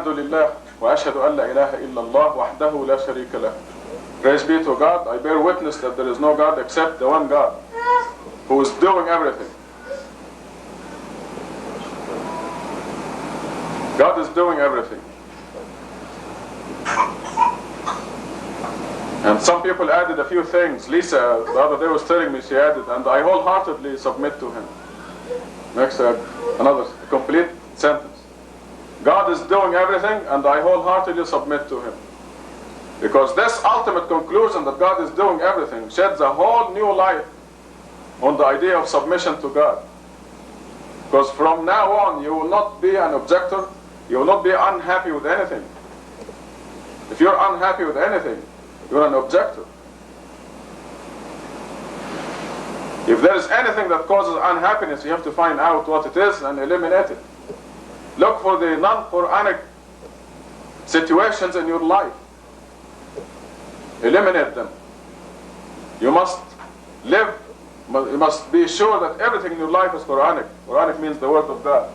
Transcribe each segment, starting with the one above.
Alhamdulillah wa ashhadu an la ilaha illallah wahdahu la sharika lah. Praise be to God. I bear witness that there is no God except the one God who is doing everything. God is doing everything. And some people added a few things. Lisa, the other day, was telling me she added, and I wholeheartedly submit to him. Next, another complete sentence. God is doing everything, and I wholeheartedly submit to him. Because this ultimate conclusion that God is doing everything sheds a whole new light on the idea of submission to God. Because from now on, you will not be an objector, you will not be unhappy with anything. If you're unhappy with anything, you're an objector. If there is anything that causes unhappiness, you have to find out what it is and eliminate it. Look for the non-Quranic situations in your life. Eliminate them. You must live, you must be sure that everything in your life is Quranic. Quranic means the word of God.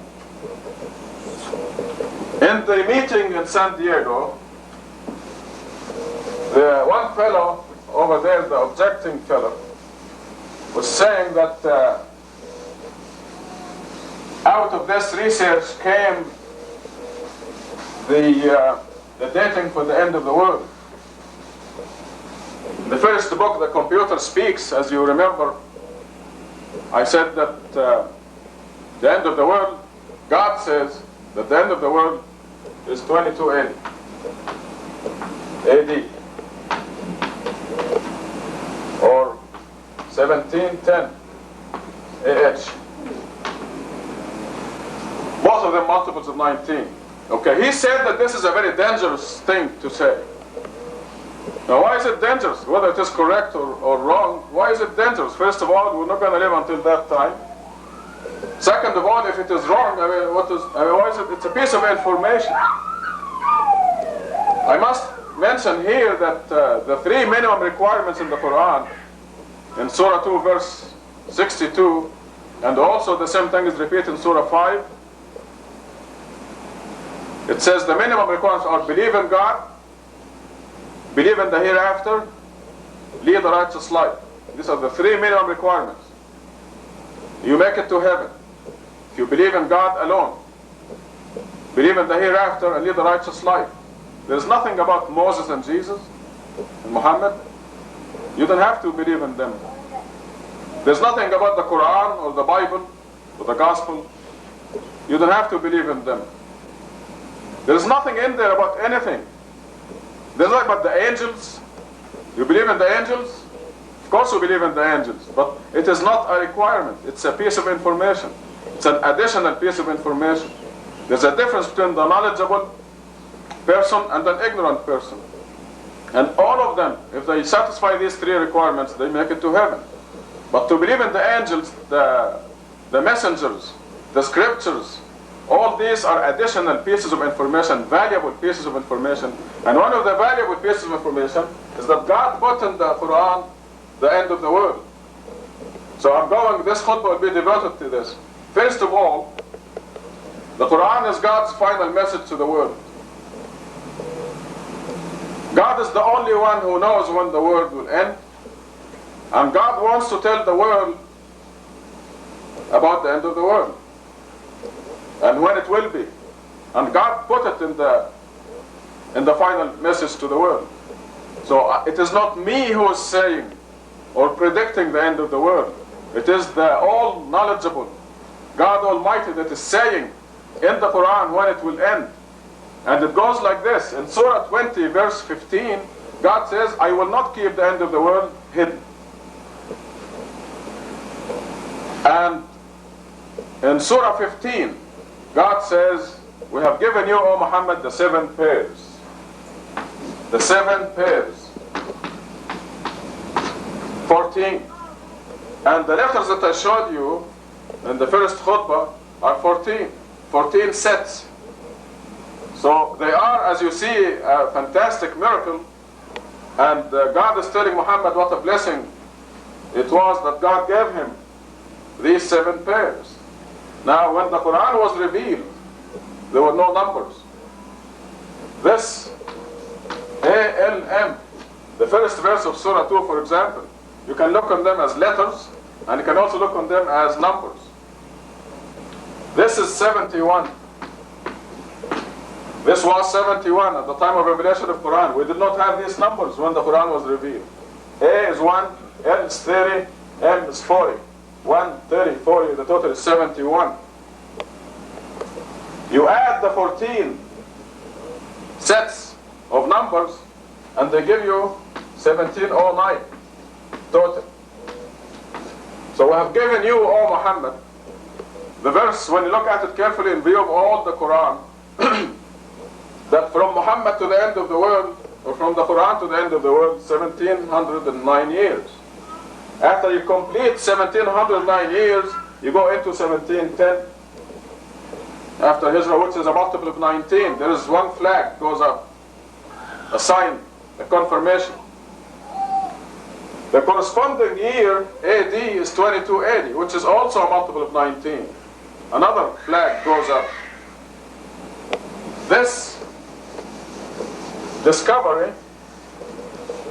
In the meeting in San Diego, the one fellow over there, the objecting fellow, was saying that out of this research came the dating for the end of the world. In the first book, The Computer Speaks, as you remember, I said that the end of the world, God says that the end of the world is 2280 AD or 1710 AH. Both of them multiples of 19. Okay, he said that this is a very dangerous thing to say. Now, why is it dangerous? Whether it is correct or wrong, why is it dangerous? First of all, we're not going to live until that time. Second of all, if it is wrong, why is it? It's a piece of information. I must mention here that the three minimum requirements in the Quran, in Surah 2, verse 62, and also the same thing is repeated in Surah 5, it says the minimum requirements are believe in God, believe in the hereafter, lead a righteous life. These are the three minimum requirements. You make it to heaven if you believe in God alone, believe in the hereafter, and lead a righteous life. There's nothing about Moses and Jesus and Muhammad. You don't have to believe in them. There's nothing about the Quran or the Bible or the Gospel. You don't have to believe in them. There's nothing in there about anything. There's not about the angels. You believe in the angels? Of course you believe in the angels, but it is not a requirement. It's a piece of information. It's an additional piece of information. There's a difference between the knowledgeable person and an ignorant person. And all of them, if they satisfy these three requirements, they make it to heaven. But to believe in the angels, the messengers, the scriptures, all these are additional pieces of information, valuable pieces of information. And one of the valuable pieces of information is that God put in the Quran the end of the world. So this khutbah will be devoted to this. First of all, the Quran is God's final message to the world. God is the only one who knows when the world will end. And God wants to tell the world about the end of the world and when it will be. And God put it in the final message to the world. So it is not me who is saying or predicting the end of the world. It is the all-knowledgeable God Almighty that is saying in the Quran when it will end. And it goes like this. In Surah 20, verse 15, God says, I will not keep the end of the world hidden. And in Surah 15, God says, we have given you, O Muhammad, the 7 pairs. The 7 pairs. 14. And the letters that I showed you in the first khutbah are 14. 14 sets. So they are, as you see, a fantastic miracle. And God is telling Muhammad what a blessing it was that God gave him these 7 pairs. Now, when the Quran was revealed, there were no numbers. This ALM, the first verse of Surah 2, for example, you can look on them as letters, and you can also look on them as numbers. This is 71. This was 71 at the time of revelation of Quran. We did not have these numbers when the Quran was revealed. A is 1, L is 30, M is 40. 1, 30, 40, the total is 71. You add the 14 sets of numbers, and they give you 1709 total. So we have given you, O Muhammad, the verse, when you look at it carefully in view of all the Quran, that from Muhammad to the end of the world, or from the Quran to the end of the world, 1709 years. After you complete 1709 years, you go into 1710. After Hijrah, which is a multiple of 19, there is one flag goes up, a sign, a confirmation. The corresponding year, AD, is 2280, which is also a multiple of 19. Another flag goes up. This discovery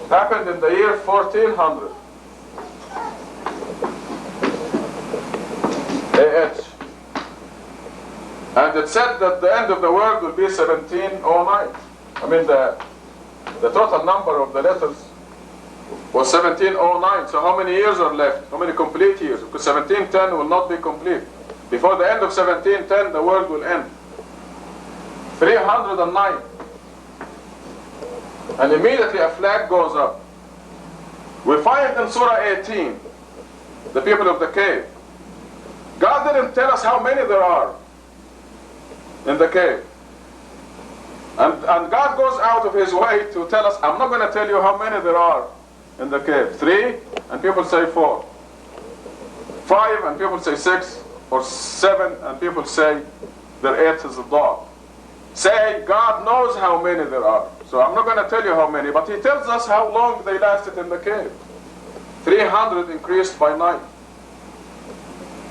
happened in the year 1400. AH. And it said that the end of the world will be 1709. I mean, the total number of the letters was 1709. So how many years are left? How many complete years? Because 1710 will not be complete. Before the end of 1710, the world will end. 309. And immediately a flag goes up. We find in Surah 18, the people of the cave. God didn't tell us how many there are in the cave. And God goes out of his way to tell us, I'm not going to tell you how many there are in the cave. 3, and people say 4. 5, and people say 6. Or 7, and people say their 8 is a dog. Say, God knows how many there are. So I'm not going to tell you how many, but he tells us how long they lasted in the cave. 300 increased by 9.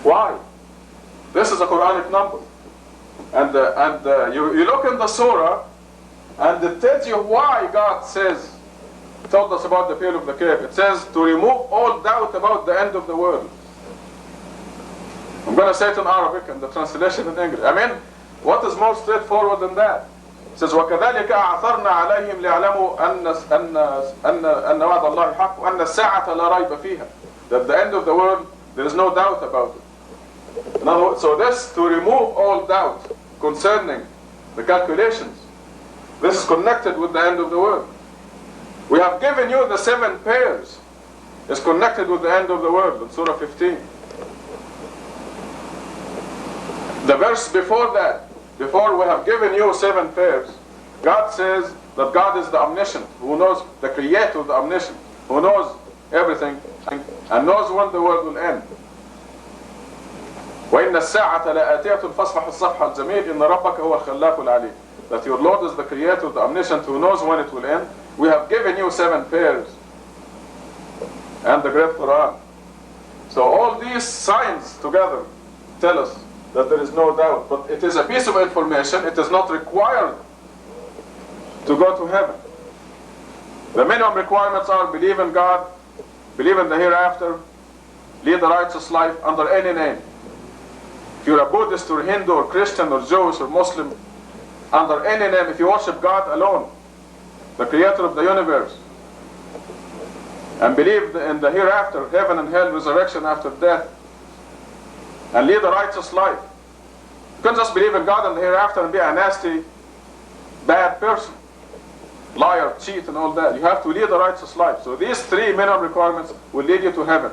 Why? This is a Quranic number. And you look in the surah, and it tells you why God told us about the people of the cave. It says, to remove all doubt about the end of the world. I'm going to say it in Arabic and the translation in English. I mean, what is more straightforward than that? It says, وَكَذَلِكَ أَعْثَرْنَا عَلَيْهِمْ لِيَعْلَمُوا أَنَّ وَعْدَ اللَّهِ حَقٌّ وَأَنَّ السَّاعَةَ لَا رَيْبَ فِيهَا. That the end of the world, there is no doubt about it. Now, so this, to remove all doubt concerning the calculations, this is connected with the end of the world. We have given you the 7 pairs. It's connected with the end of the world in Surah 15. The verse before that, before we have given you 7 pairs, God says that God is the omniscient, who knows, the creator, the omniscient, who knows everything and knows when the world will end. وَإِنَّ السَّاعَةَ لَآتِيَةٌ فَاصْفَحِ الصَّفْحَ الْجَمِيلَ إِنَّ رَبَّكَ هُوَ الْخَلَّاقُ الْعَلِيمُ. That your Lord is the creator, the omniscient, who knows when it will end. We have given you 7 pairs and the great Quran. So all these signs together tell us that there is no doubt. But it is a piece of information. It is not required to go to heaven. The minimum requirements are believe in God, believe in the hereafter, lead a righteous life under any name. If you're a Buddhist or Hindu or Christian or Jewish or Muslim, under any name, if you worship God alone, the creator of the universe, and believe in the hereafter, heaven and hell, resurrection after death, and lead a righteous life. You can't just believe in God and the hereafter and be a nasty, bad person, liar, cheat, and all that. You have to lead a righteous life. So these 3 minimum requirements will lead you to heaven.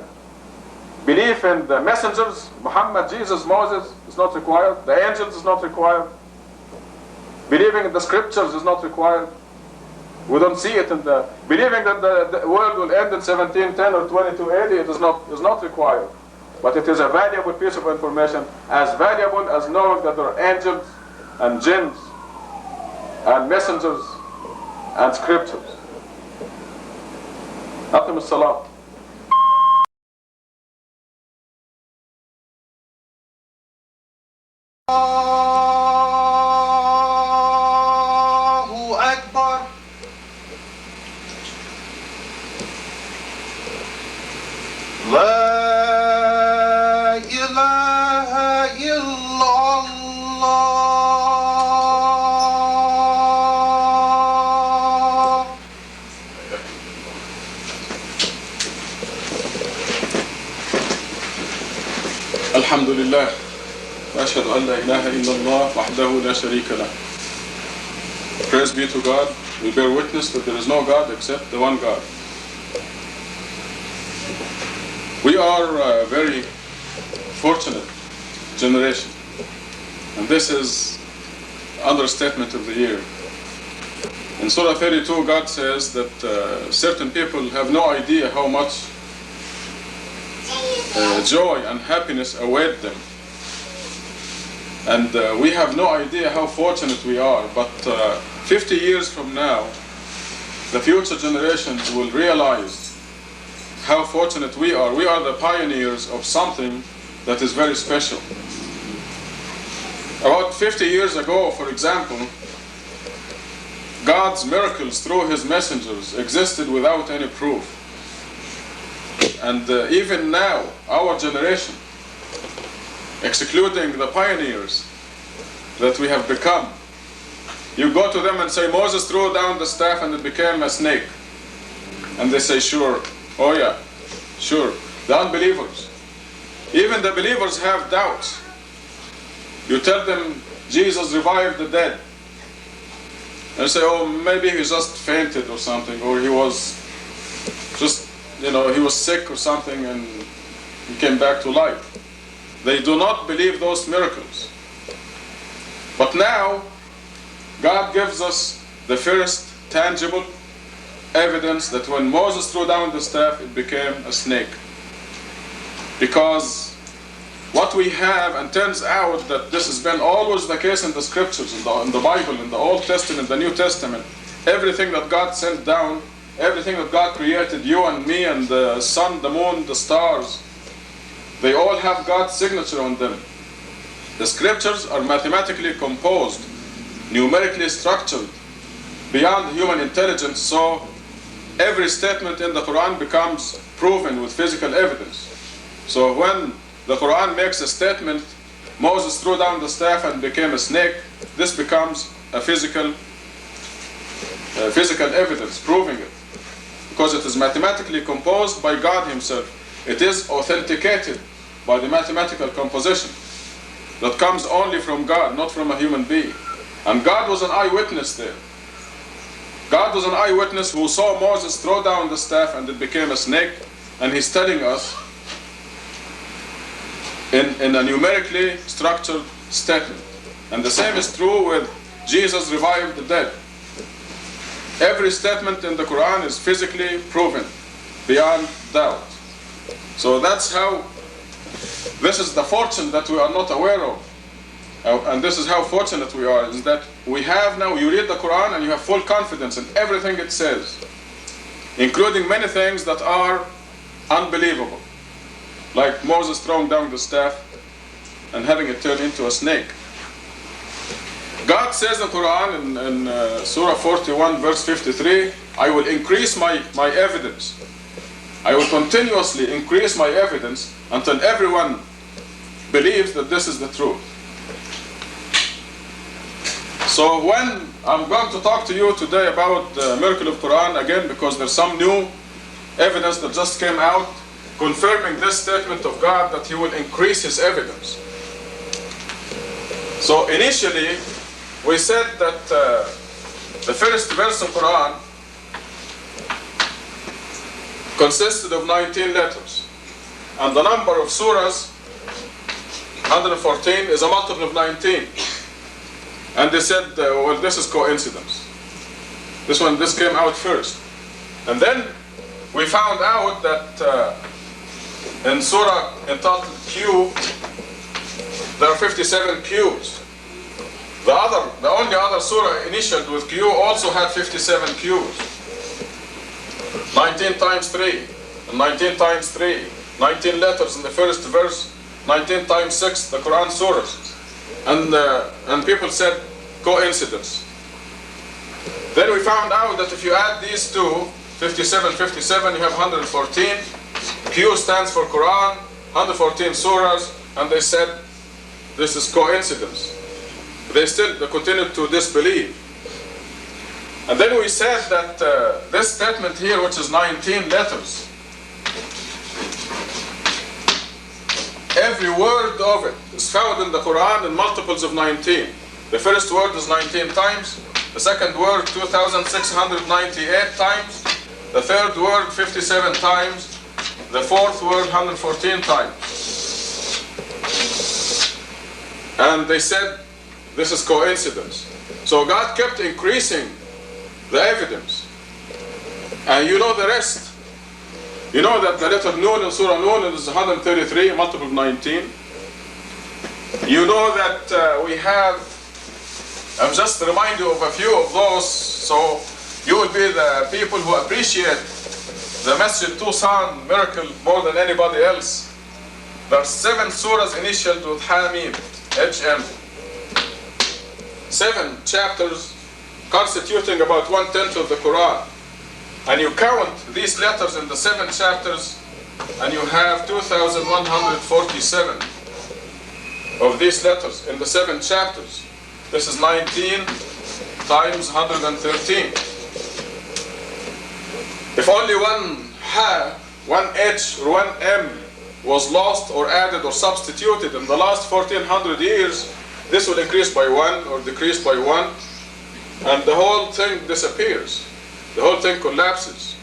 Belief in the messengers, Muhammad, Jesus, Moses, is not required. The angels is not required. Believing in the scriptures is not required. We don't see it in the... Believing that the world will end in 1710 or 2280, it is not required. But it is a valuable piece of information, as valuable as knowing that there are angels and jinns and messengers and scriptures. أقم الصلاة. الحمد لله وأشهد أن لا إله إلا الله وحده لا شريك له. Praise be to God. We bear witness that there is no God except the one God. We are a very fortunate generation, and this is understatement of the year. In Surah 32, God says that certain people have no idea how much joy and happiness await them. And we have no idea how fortunate we are, but 50 years from now, the future generations will realize how fortunate we are. We are the pioneers of something that is very special. About 50 years ago, for example, God's miracles through His messengers existed without any proof. And even now, our generation, excluding the pioneers that we have become, you go to them and say, Moses threw down the staff and it became a snake. And they say, sure. Oh yeah, sure. The unbelievers. Even the believers have doubts. You tell them Jesus revived the dead. And say, oh, maybe he just fainted or something, or he was just, he was sick or something and he came back to life. They do not believe those miracles. But now, God gives us the first tangible evidence that when Moses threw down the staff, it became a snake. Because what we have, and turns out that this has been always the case in the scriptures, in the Bible, in the Old Testament, the New Testament, everything that God sent down, everything that God created, you and me and the sun, the moon, the stars, they all have God's signature on them. The scriptures are mathematically composed, numerically structured, beyond human intelligence, so every statement in the Quran becomes proven with physical evidence. So when the Quran makes a statement, Moses threw down the staff and became a snake, this becomes a physical evidence proving it. Because it is mathematically composed by God Himself. It is authenticated by the mathematical composition that comes only from God, not from a human being. And God was an eyewitness there. God was an eyewitness who saw Moses throw down the staff and it became a snake, and He's telling us in a numerically structured statement. And the same is true with Jesus revived the dead. Every statement in the Quran is physically proven beyond doubt. So that's how, this is the fortune that we are not aware of. And this is how fortunate we are, is that we have now, you read the Quran and you have full confidence in everything it says, including many things that are unbelievable, like Moses throwing down the staff and having it turn into a snake. God says in the Quran in Surah 41 verse 53, I will increase my evidence. I will continuously increase my evidence until everyone believes that this is the truth. So when I'm going to talk to you today about the miracle of Quran, again, because there's some new evidence that just came out confirming this statement of God that He will increase His evidence. So initially, we said that the first verse of Quran consisted of 19 letters. And the number of surahs, 114, is a multiple of 19. And they said, well, this is coincidence. This came out first. And then we found out that in surah entitled Q, there are 57 Qs. The only other surah initialed with Q also had 57 Qs. 19 times 3, and 19 times 3, 19 letters in the first verse, 19 times 6, the Quran surahs. And people said, coincidence. Then we found out that if you add these two, 57, 57, you have 114. Q stands for Quran, 114 surahs, and they said, this is coincidence. They continued to disbelieve. And then we said that this statement here, which is 19 letters, Every word of it is found in the Quran in multiples of 19. The first word is 19 times. The second word 2,698 times. The third word 57 times. The fourth word 114 times. And they said this is coincidence. So God kept increasing the evidence. And you know the rest. You know that the letter Nun in Surah Nun is 133, multiple of 19. You know that we have, I'm just to remind you of a few of those, so you will be the people who appreciate the Masjid Tucson miracle more than anybody else. There are 7 surahs initialed with Hamim, HM. 7 chapters constituting about 1/10 of the Quran. And you count these letters in the 7 chapters, and you have 2,147 of these letters in the 7 chapters. This is 19 times 113. If only one ha, one h, or one m was lost or added or substituted in the last 1400 years, this will increase by 1 or decrease by 1, and the whole thing disappears. The whole thing collapses.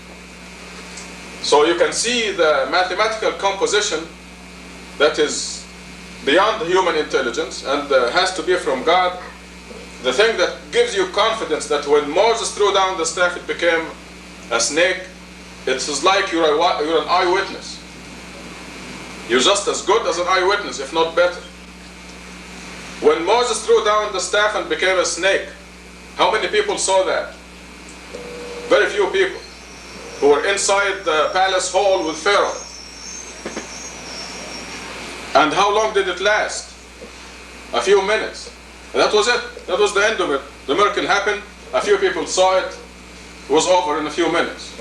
So you can see the mathematical composition that is beyond human intelligence and has to be from God. The thing that gives you confidence that when Moses threw down the staff it became a snake, it's like you're an eyewitness. You're just as good as an eyewitness, if not better. When Moses threw down the staff and became a snake, how many people saw that? Very few people who were inside the palace hall with Pharaoh. And how long did it last? A few minutes. And that was it. That was the end of it. The miracle happened. A few people saw it. It was over in a few minutes.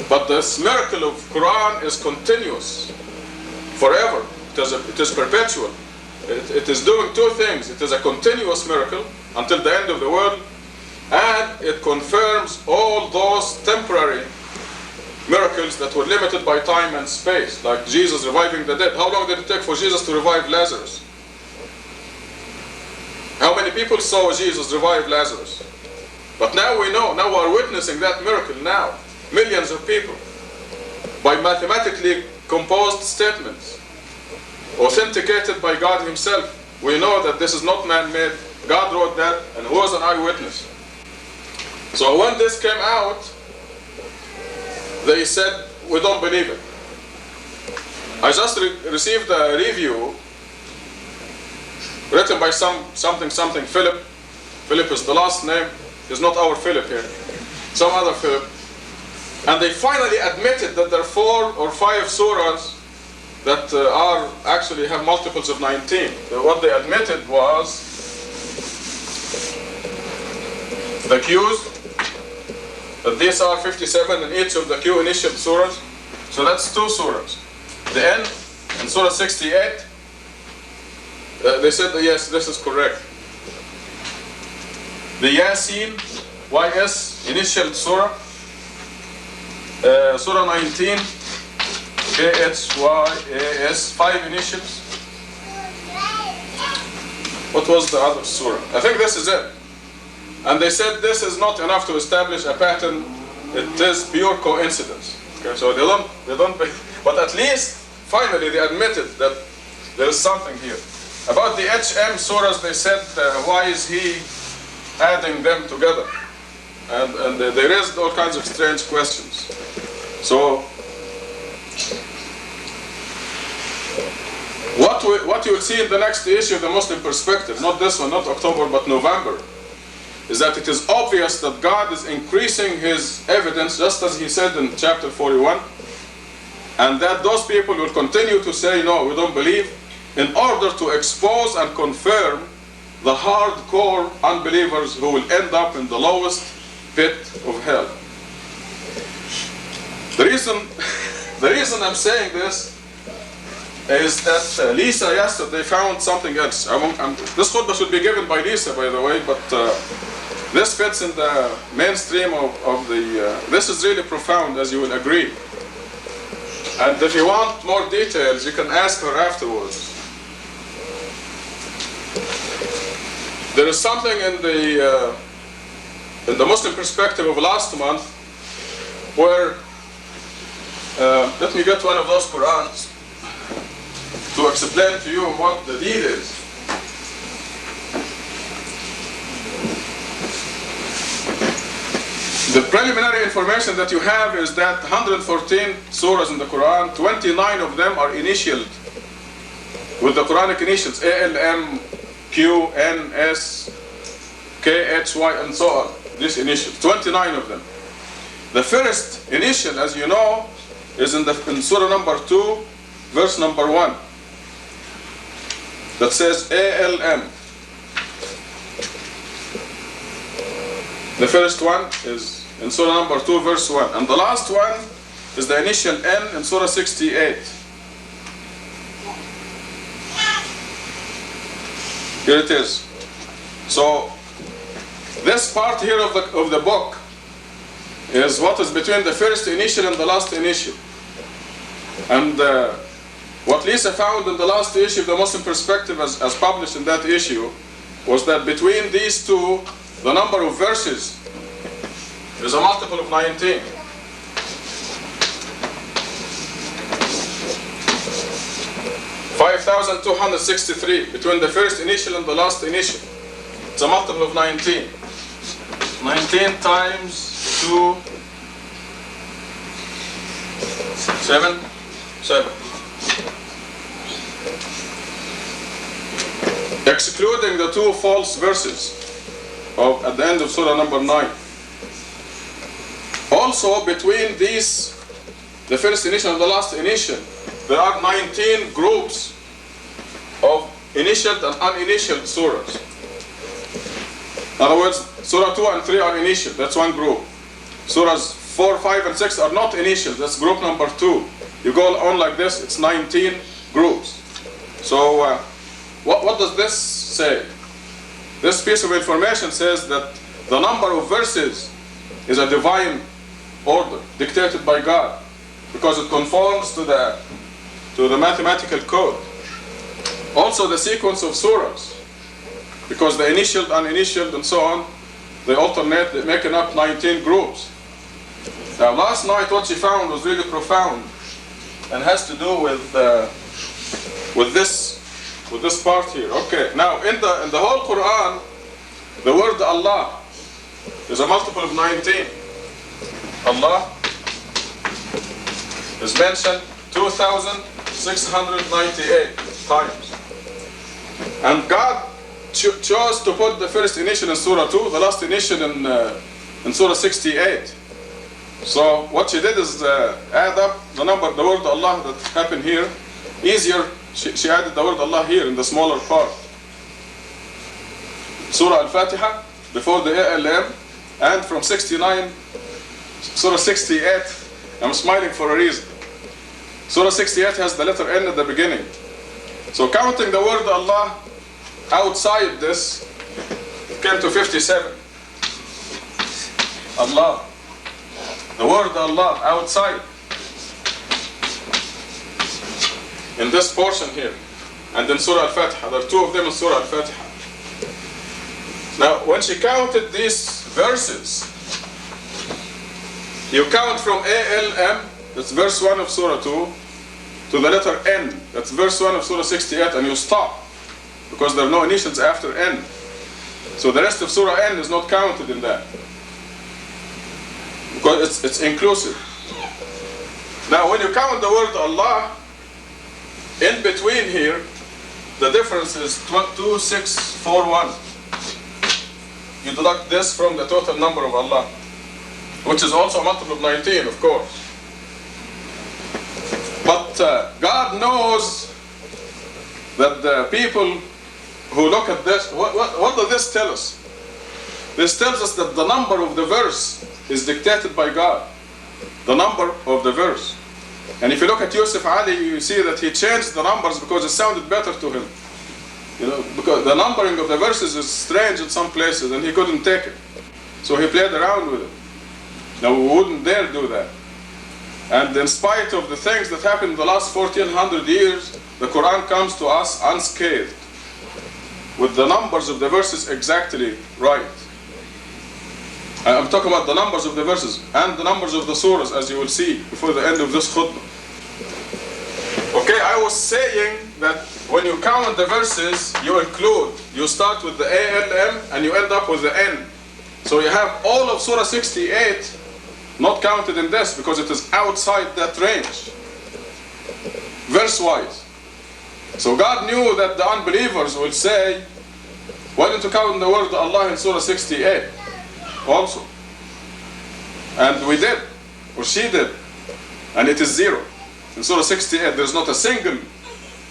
But this miracle of Quran is continuous, forever. It is perpetual. It is doing 2 things. It is a continuous miracle until the end of the world, and it confirms all those temporary miracles that were limited by time and space, like Jesus reviving the dead. How long did it take for Jesus to revive Lazarus? How many people saw Jesus revive Lazarus? But now we know, now we are witnessing that miracle now. Millions of people, by mathematically composed statements, authenticated by God Himself. We know that this is not man-made. God wrote that, and who was an eyewitness? So when this came out, they said, we don't believe it. I just received a review written by something Philip. Philip is the last name. It's not our Philip here. Some other Philip. And they finally admitted that there are 4 or 5 surahs that actually have multiples of 19. What they admitted was the Qs, that these are 57 in each of the Q initial surahs. So that's 2 surahs. The end in Surah 68, they said that yes, this is correct. The Yasin, YS, initial surah, Surah 19, KHYAS, 5 initials. What was the other surah? I think this is it. And they said this is not enough to establish a pattern. It is pure coincidence. Okay, so they don't, but at least finally they admitted that there is something here. About the HM surahs, they said, why is he adding them together? And they raised all kinds of strange questions. So what you will see in the next issue, the Muslim Perspective, not this one, not October, but November, is that it is obvious that God is increasing His evidence, just as He said in chapter 41, and that those people will continue to say, no, we don't believe, in order to expose and confirm the hardcore unbelievers who will end up in the lowest pit of hell. The reason I'm saying this is that Lisa yesterday found something else. This khutbah should be given by Lisa, by the way, but this fits in the mainstream of the... this is really profound, as you will agree. And if you want more details, you can ask her afterwards. There is something in the Muslim perspective of last month where, let me get one of those Qurans to explain to you what the deal is. The preliminary information that you have is that 114 surahs in the Quran, 29 of them are initialed with the Quranic initials, A-L-M, Q, N, S, K, H, Y, and so on. These initials, 29 of them. The first initial, as you know, is in surah number 2, verse number 1. That says A-L-M. The first one is in surah number 2, verse 1. And the last one is the initial N in surah 68. Here it is. So this part here of the book is what is between the first initial and the last initial. And what Lisa found in the last issue of the Muslim Perspective as published in that issue was that between these two, the number of verses is a multiple of 19. $5,263 between the first initial and the last initial. It's a multiple of 19. 19 times 2, 7. Excluding the two false verses at the end of surah number 9. Also, between these, the first initial and the last initial, there are 19 groups of initialed and uninitialed surahs. In other words, surah 2 and 3 are initial, that's one group. Surahs 4, 5, and 6 are not initial, that's group number 2. You go on like this, it's 19 groups. So, what does this say? This piece of information says that the number of verses is a divine order dictated by God because it conforms to the mathematical code. Also the sequence of surahs, because the initialed, uninitialed, and so on, they alternate, making up 19 groups. Now last night what she found was really profound and has to do with this part here. Okay, now in the whole Quran, the word Allah is a multiple of 19. Allah is mentioned 2,698 times. And God chose to put the first initial in Surah 2, the last initial in Surah 68. So what she did is add up the number, the word Allah that happened here. Easier, she added the word Allah here in the smaller part. Surah Al-Fatiha, before the ALM, and from 69, Surah 68, I'm smiling for a reason. Surah 68 has the letter N at the beginning. So counting the word Allah outside this, it came to 57. Allah. The word Allah outside. In this portion here. And in Surah Al-Fatiha. There are two of them in Surah Al-Fatiha. Now, when she counted these verses, you count from ALM, that's verse 1 of Surah 2, to the letter N, that's verse 1 of Surah 68, and you stop, because there are no initials after N. So the rest of Surah N is not counted in that, because it's inclusive. Now, when you count the word Allah, in between here, the difference is 2641. You deduct this from the total number of Allah, which is also a multiple of 19, of course. But God knows that the people who look at this, what does this tell us? This tells us that the number of the verse is dictated by God. The number of the verse. And if you look at Yusuf Ali, you see that he changed the numbers because it sounded better to him. You know, because the numbering of the verses is strange in some places and he couldn't take it. So he played around with it. Now we wouldn't dare do that. And in spite of the things that happened in the last 1400 years, the Quran comes to us unscathed, with the numbers of the verses exactly right. I'm talking about the numbers of the verses and the numbers of the surahs, as you will see before the end of this khutbah. Okay, I was saying that when you count the verses, you start with the ALM and you end up with the N. So you have all of Surah 68 not counted in this because it is outside that range, verse-wise. So God knew that the unbelievers would say, why don't you count the word Allah in Surah 68 also? And we did, or she did, and it is 0. In Surah 68, there's not a single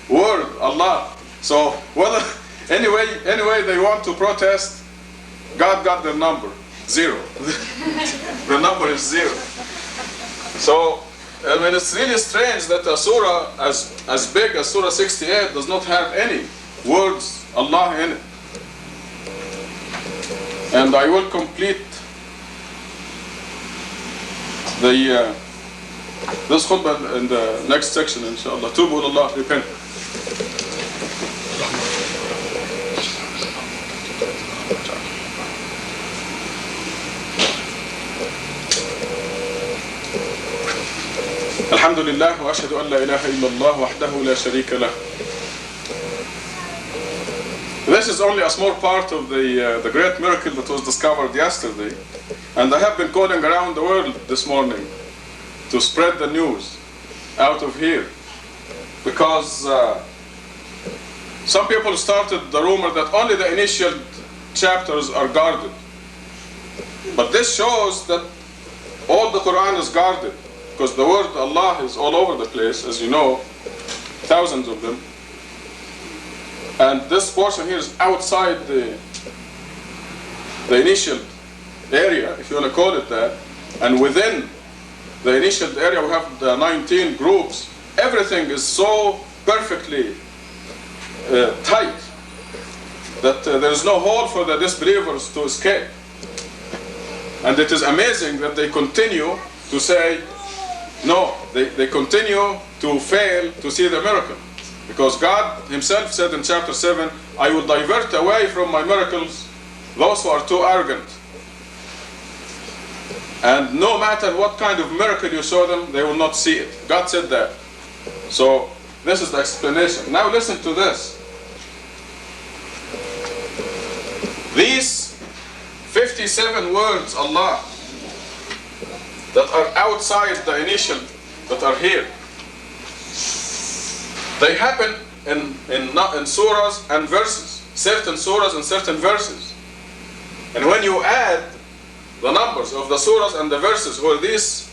word Allah. So whether anyway they want to protest, God got their number, 0. The number is 0. So I mean, it's really strange that a surah as big as Surah 68 does not have any words Allah in it. And I will complete this khutbah in the next section, inshallah. Tubu ilallah, repent. Alhamdulillah wa ashhadu an la ilaha illallah wahdahu la sharika lah. This is only a small part of the great miracle that was discovered yesterday. And I have been calling around the world this morning to spread the news out of here. Because some people started the rumor that only the initial chapters are guarded. But this shows that all the Quran is guarded. Because the word Allah is all over the place, as you know, thousands of them. And this portion here is outside the initial area, if you want to call it that. And within the initial area we have the 19 groups. Everything is so perfectly tight that there is no hole for the disbelievers to escape. And it is amazing that they continue to say, no, they continue to fail to see the miracle. Because God himself said in chapter 7, I will divert away from my miracles those who are too arrogant. And no matter what kind of miracle you show them, they will not see it. God said that. So this is the explanation. Now listen to this. These 57 words, Allah, that are outside the initial, that are here, they happen in surahs and verses, certain surahs and certain verses. And when you add the numbers of the surahs and the verses where these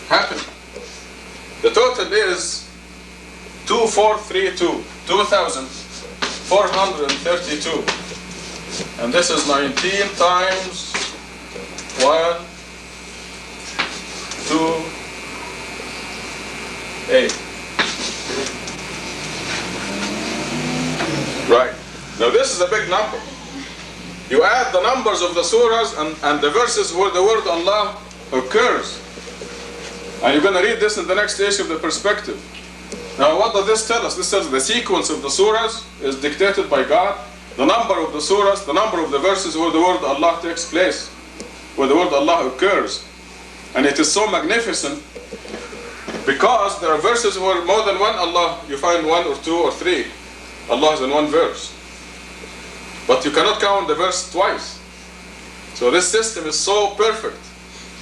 happen, the total is 2432, 2432. And this is 19 times 1, 2, 8. Right. Now this is a big number. You add the numbers of the surahs and the verses where the word Allah occurs. And you're going to read this in the next issue of the perspective. Now what does this tell us? This tells us the sequence of the surahs is dictated by God. The number of the surahs, the number of the verses where the word Allah takes place, where the word Allah occurs. And it is so magnificent because there are verses where more than one Allah, you find 1 or 2 or 3 Allah is in one verse. But you cannot count the verse twice. So this system is so perfect.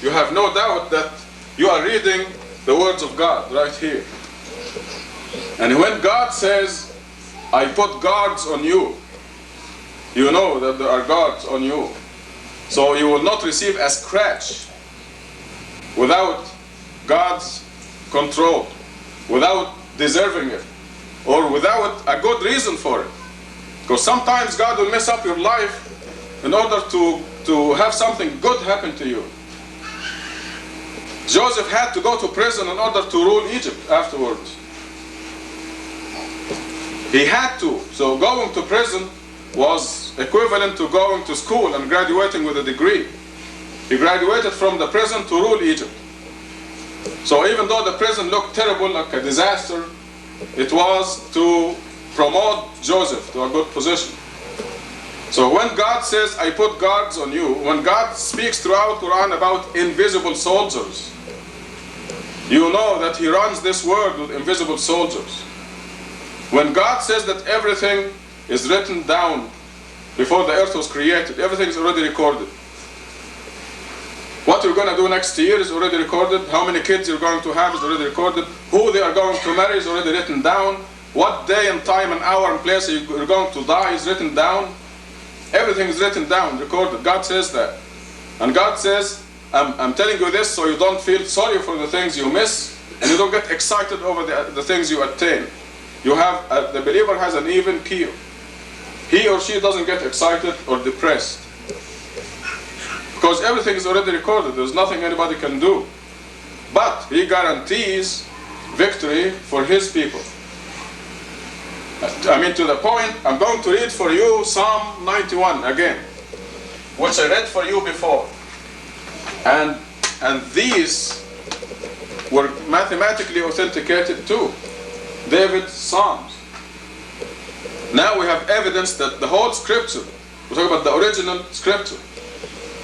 You have no doubt that you are reading the words of God right here. And when God says, I put guards on you, you know that there are guards on you. So you will not receive a scratch without God's control, without deserving it, or without a good reason for it. Because sometimes God will mess up your life in order to have something good happen to you. Joseph had to go to prison in order to rule Egypt afterwards. He had to. So going to prison was equivalent to going to school and graduating with a degree. He graduated from the prison to rule Egypt. So even though the prison looked terrible, like a disaster, it was to promote Joseph to a good position. So when God says, I put guards on you, when God speaks throughout Quran about invisible soldiers, you know that He runs this world with invisible soldiers. When God says that everything is written down before the earth was created, everything is already recorded. What you're going to do next year is already recorded. How many kids you're going to have is already recorded. Who they are going to marry is already written down. What day and time and hour and place you're going to die is written down. Everything is written down, recorded. God says that. And God says, I'm telling you this so you don't feel sorry for the things you miss and you don't get excited over the things you attain. You have the believer has an even keel. He or she doesn't get excited or depressed. Because everything is already recorded. There's nothing anybody can do. But He guarantees victory for His people. I mean, to the point, I'm going to read for you Psalm 91 again, which I read for you before. And these were mathematically authenticated too. David's Psalms. Now we have evidence that the whole scripture, we're talking about the original scripture,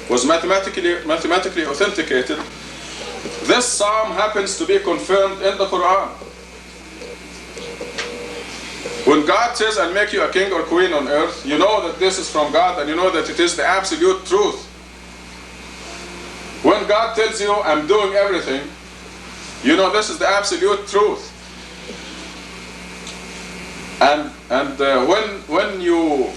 was mathematically authenticated. This psalm happens to be confirmed in the Quran. When God says, I'll make you a king or queen on earth, you know that this is from God and you know that it is the absolute truth. When God tells you, I'm doing everything, you know this is the absolute truth. And when you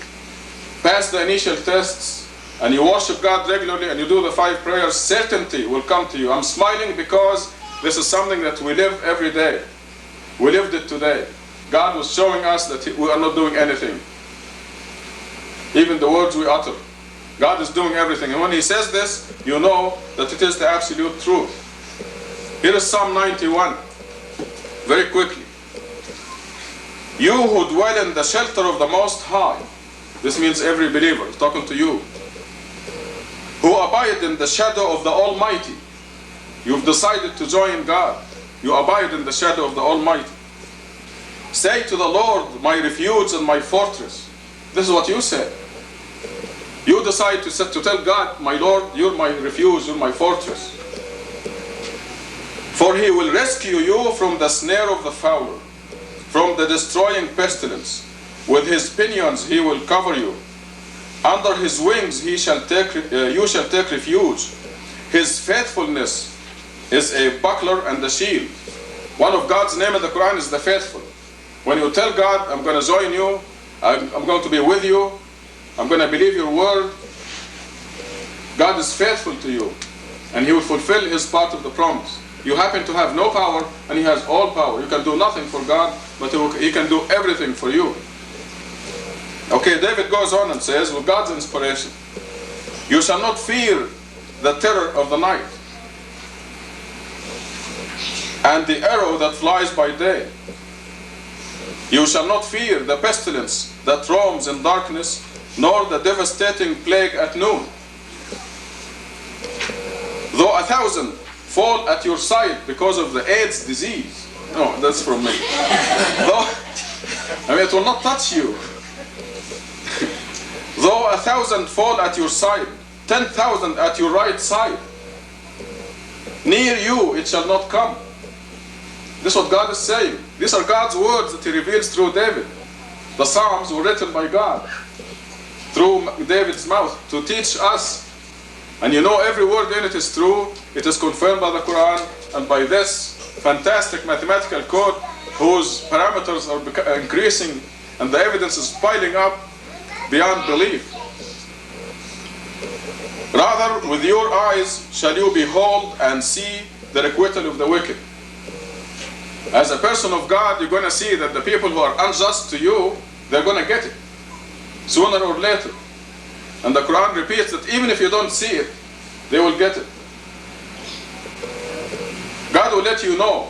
pass the initial tests, and you worship God regularly and you do the 5 prayers, certainty will come to you. I'm smiling because this is something that we live every day. We lived it today. God was showing us that we are not doing anything. Even the words we utter. God is doing everything. And when He says this, you know that it is the absolute truth. Here is Psalm 91. Very quickly. You who dwell in the shelter of the Most High. This means every believer. It's talking to you. Who abide in the shadow of the Almighty. You've decided to join God. You abide in the shadow of the Almighty. Say to the Lord, my refuge and my fortress. This is what you said. You decide to tell God, my Lord, you're my refuge, you're my fortress. For He will rescue you from the snare of the fowler, from the destroying pestilence. With His pinions He will cover you. Under His wings you shall take refuge. His faithfulness is a buckler and a shield. One of God's name in the Quran is the faithful. When you tell God, I'm going to join you, I'm going to be with you, I'm going to believe your word, God is faithful to you. And He will fulfill His part of the promise. You happen to have no power and He has all power. You can do nothing for God, but He can do everything for you. Okay, David goes on and says, with God's inspiration, you shall not fear the terror of the night, and the arrow that flies by day. You shall not fear the pestilence that roams in darkness, nor the devastating plague at noon. Though 1,000 fall at your side because of the AIDS disease. No, that's from me. It will not touch you. Though 1,000 fall at your side, 10,000 at your right side, near you it shall not come. This is what God is saying. These are God's words that He reveals through David. The Psalms were written by God through David's mouth to teach us. And you know every word in it is true. It is confirmed by the Quran and by this fantastic mathematical code whose parameters are increasing and the evidence is piling up beyond belief. Rather, with your eyes shall you behold and see the requital of the wicked. As a person of God, you're going to see that the people who are unjust to you, they're going to get it sooner or later. And the Quran repeats that even if you don't see it, they will get it. God will let you know.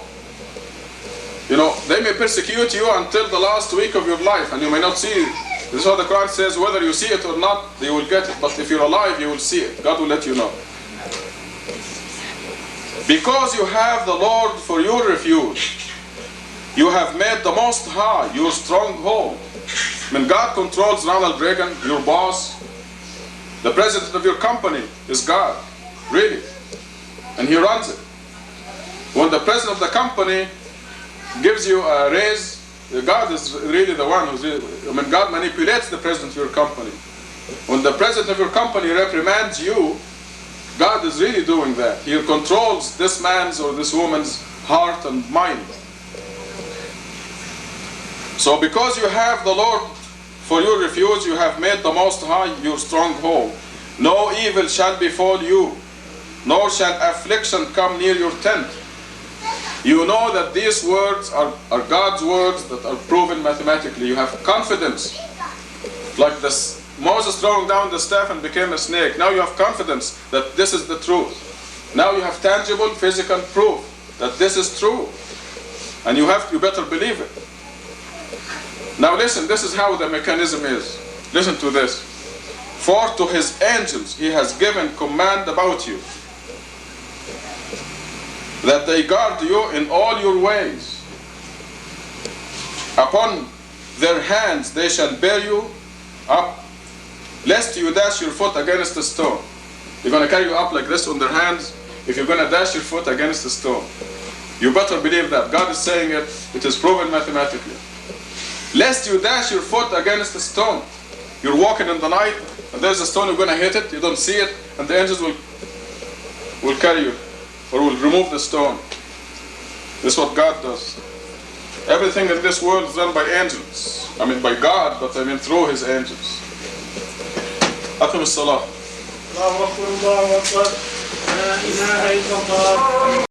You know, they may persecute you until the last week of your life, and you may not see it. This is what the Quran says, whether you see it or not, they will get it. But if you're alive, you will see it. God will let you know. Because you have the Lord for your refuge, you have made the Most High your stronghold. When God controls Ronald Reagan, your boss, the president of your company is God, really, and He runs it. When the president of the company gives you a raise, God is really the one who's God manipulates the president of your company. When the president of your company reprimands you, God is really doing that. He controls this man's or this woman's heart and mind. So because you have the Lord for your refuge, you have made the Most High your stronghold. No evil shall befall you, nor shall affliction come near your tent. You know that these words are God's words that are proven mathematically. You have confidence. Like this, Moses throwing down the staff and became a snake. Now you have confidence that this is the truth. Now you have tangible physical proof that this is true. And you better believe it. Now listen, this is how the mechanism is. Listen to this. For to His angels He has given command about you, that they guard you in all your ways. Upon their hands they shall bear you up, lest you dash your foot against a stone. They're going to carry you up like this on their hands if you're going to dash your foot against a stone. You better believe that. God is saying it. It is proven mathematically. Lest you dash your foot against a stone. You're walking in the night and there's a stone, you're going to hit it, you don't see it, and the angels will carry you or will remove the stone. This is what God does. Everything in this world is done by angels. I mean by God, but I mean through His angels. أقم الصلاة. الله أكبر الله أكبر لا إله إلا الله.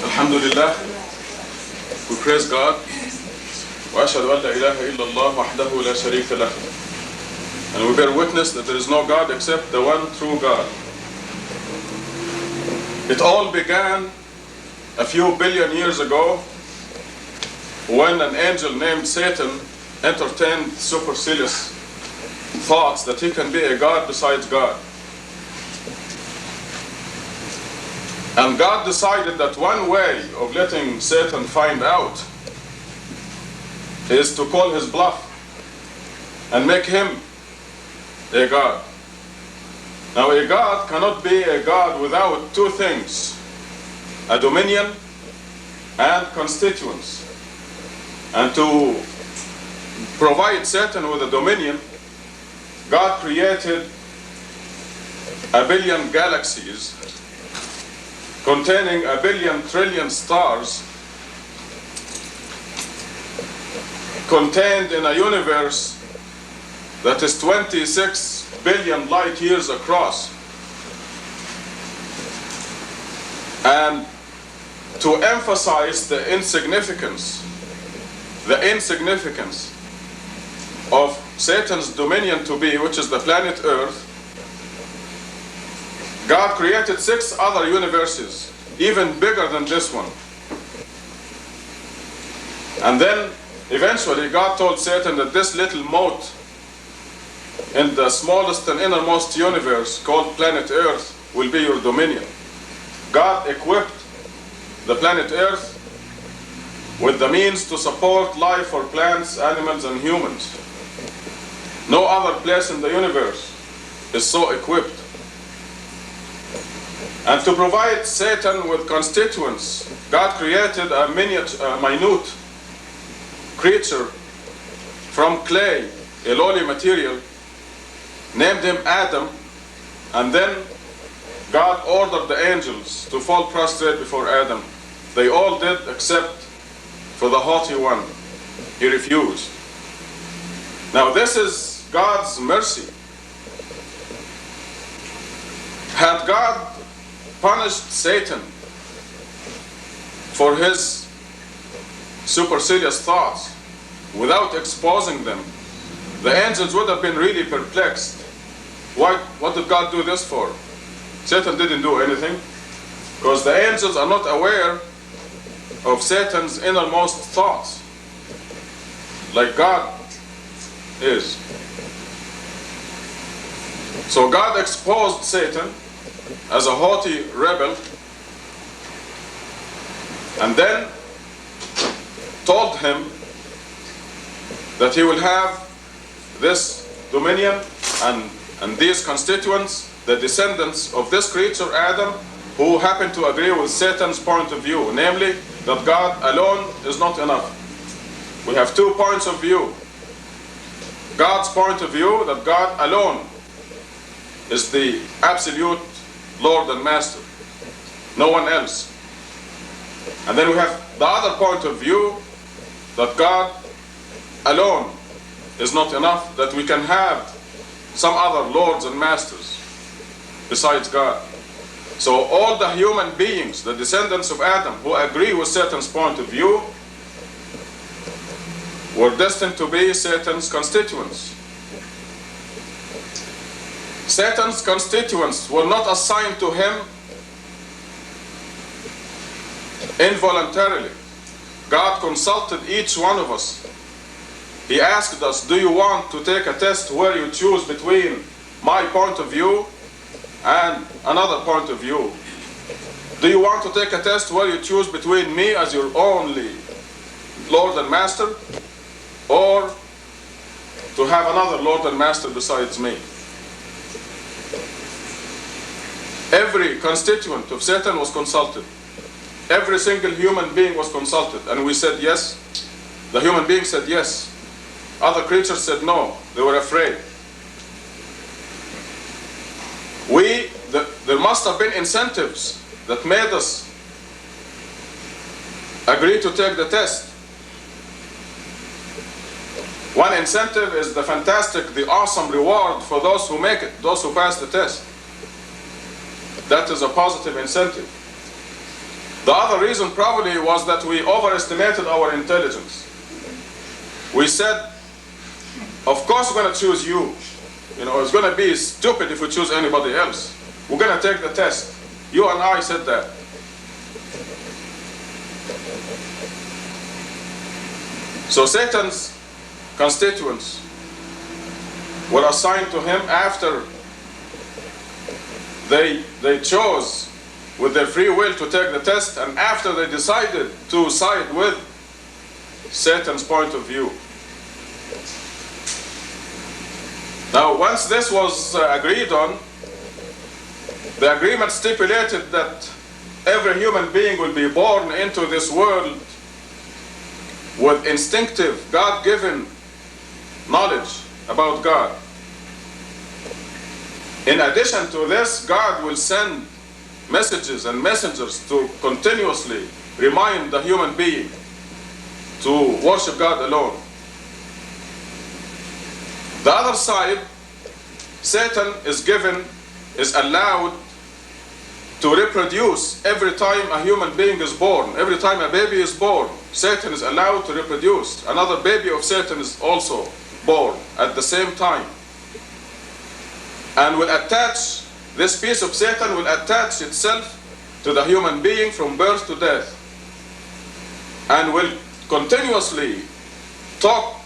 Alhamdulillah, we praise God. وأشهد أن لا إله إلا الله وحده لا شريك له. And we bear witness that there is no God except the one true God. It all began a few billion years ago when an angel named Satan entertained supercilious thoughts that he can be a God besides God. And God decided that one way of letting Satan find out is to call his bluff and make him a God. Now a God cannot be a God without two things: a dominion and constituents. And to provide Satan with a dominion, God created a billion galaxies containing a billion trillion stars contained in a universe that is 26 billion light years across. And to emphasize the insignificance of Satan's dominion to be, which is the planet Earth, God created 6 other universes, even bigger than this one. And then eventually God told Satan that this little mote in the smallest and innermost universe called planet Earth will be your dominion. God equipped the planet Earth with the means to support life for plants, animals, and humans. No other place in the universe is so equipped. And to provide Satan with constituents, God created a minute creature from clay, a lowly material, named him Adam, and then God ordered the angels to fall prostrate before Adam. They all did except for the haughty one. He refused. Now this is God's mercy. Had God punished Satan for his supercilious thoughts, without exposing them, the angels would have been really perplexed. What did God do this for? Satan didn't do anything, because the angels are not aware of Satan's innermost thoughts like God is. So God exposed Satan as a haughty rebel, and then told him that he will have this dominion and these constituents, the descendants of this creature Adam, who happen to agree with Satan's point of view, namely that God alone is not enough. We have 2 points of view. God's point of view, that God alone is the absolute Lord and Master, no one else. And then we have the other point of view, that God alone is not enough, that we can have some other lords and masters besides God. So all the human beings, the descendants of Adam, who agree with Satan's point of view, were destined to be Satan's constituents. Satan's constituents were not assigned to him involuntarily. God consulted each one of us. He asked us, do you want to take a test where you choose between my point of view and another point of view? Do you want to take a test where you choose between me as your only Lord and Master, or to have another Lord and Master besides me? Every constituent of Satan was consulted. Every single human being was consulted, and we said yes. The human being said yes. Other creatures said no. They were afraid. There must have been incentives that made us agree to take the test. One incentive is the fantastic, the awesome reward for those who make it, those who pass the test. That is a positive incentive. The other reason probably was that we overestimated our intelligence. We said, of course we're going to choose you. You know, it's going to be stupid if we choose anybody else. We're going to take the test. You and I said that. So Satan's constituents were assigned to him after they chose with their free will to take the test, and after they decided to side with Satan's point of view. Now, once this was agreed on, the agreement stipulated that every human being will be born into this world with instinctive, God-given knowledge about God. In addition to this, God will send messages and messengers to continuously remind the human being to worship God alone. The other side, Satan is allowed to reproduce every time a human being is born. Every time a baby is born, Satan is allowed to reproduce. Another baby of Satan is also born at the same time. And this piece of Satan will attach itself to the human being from birth to death, and will continuously talk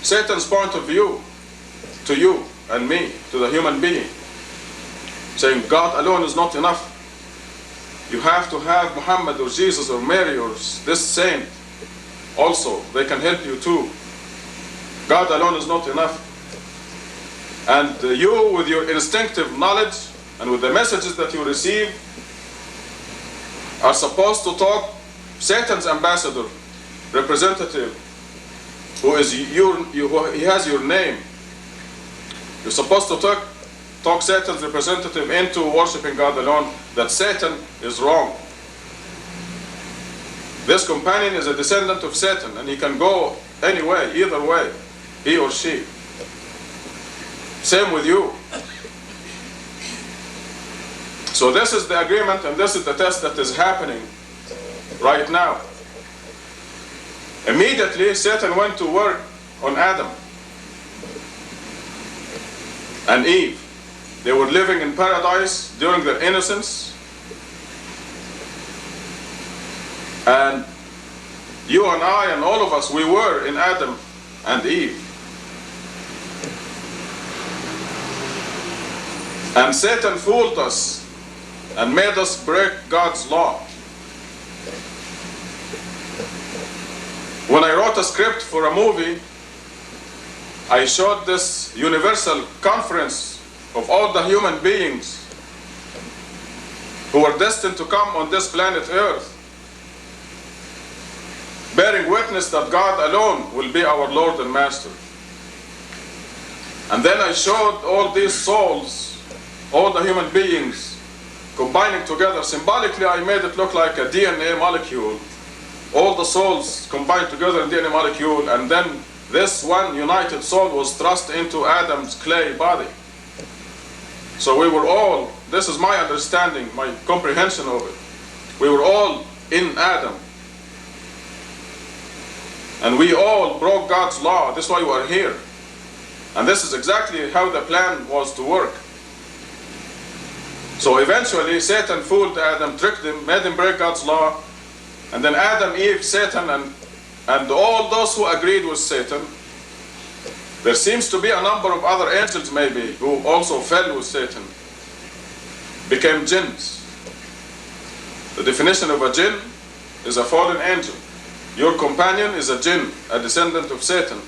Satan's point of view to you and me, to the human being, saying God alone is not enough. You have to have Muhammad or Jesus or Mary or this saint also. They can help you too. God alone is not enough. And you, with your instinctive knowledge and with the messages that you receive, are supposed to talk Satan's ambassador, representative, who he has your name. You're supposed to talk Satan's representative into worshiping God alone, that Satan is wrong. This companion is a descendant of Satan, and he can go any way, either way, he or she. Same with you. So this is the agreement, and this is the test that is happening right now. Immediately, Satan went to work on Adam and Eve. They were living in paradise during their innocence. And you and I and all of us, we were in Adam and Eve. And Satan fooled us and made us break God's law. When I wrote a script for a movie, I showed this universal conference of all the human beings who were destined to come on this planet Earth, bearing witness that God alone will be our Lord and Master. And then I showed all these souls, all the human beings, combining together. Symbolically, I made it look like a DNA molecule. All the souls combined together in DNA molecule, and then this one united soul was thrust into Adam's clay body. So we were all, this is my understanding, my comprehension of it. We were all in Adam. And we all broke God's law. This is why we are here. And this is exactly how the plan was to work. So eventually Satan fooled Adam, tricked him, made him break God's law. And then Adam, Eve, Satan, and all those who agreed with Satan. There seems to be a number of other angels maybe who also fell with Satan, became jinns. The definition of a jinn is a fallen angel. Your companion is a jinn, a descendant of Satan,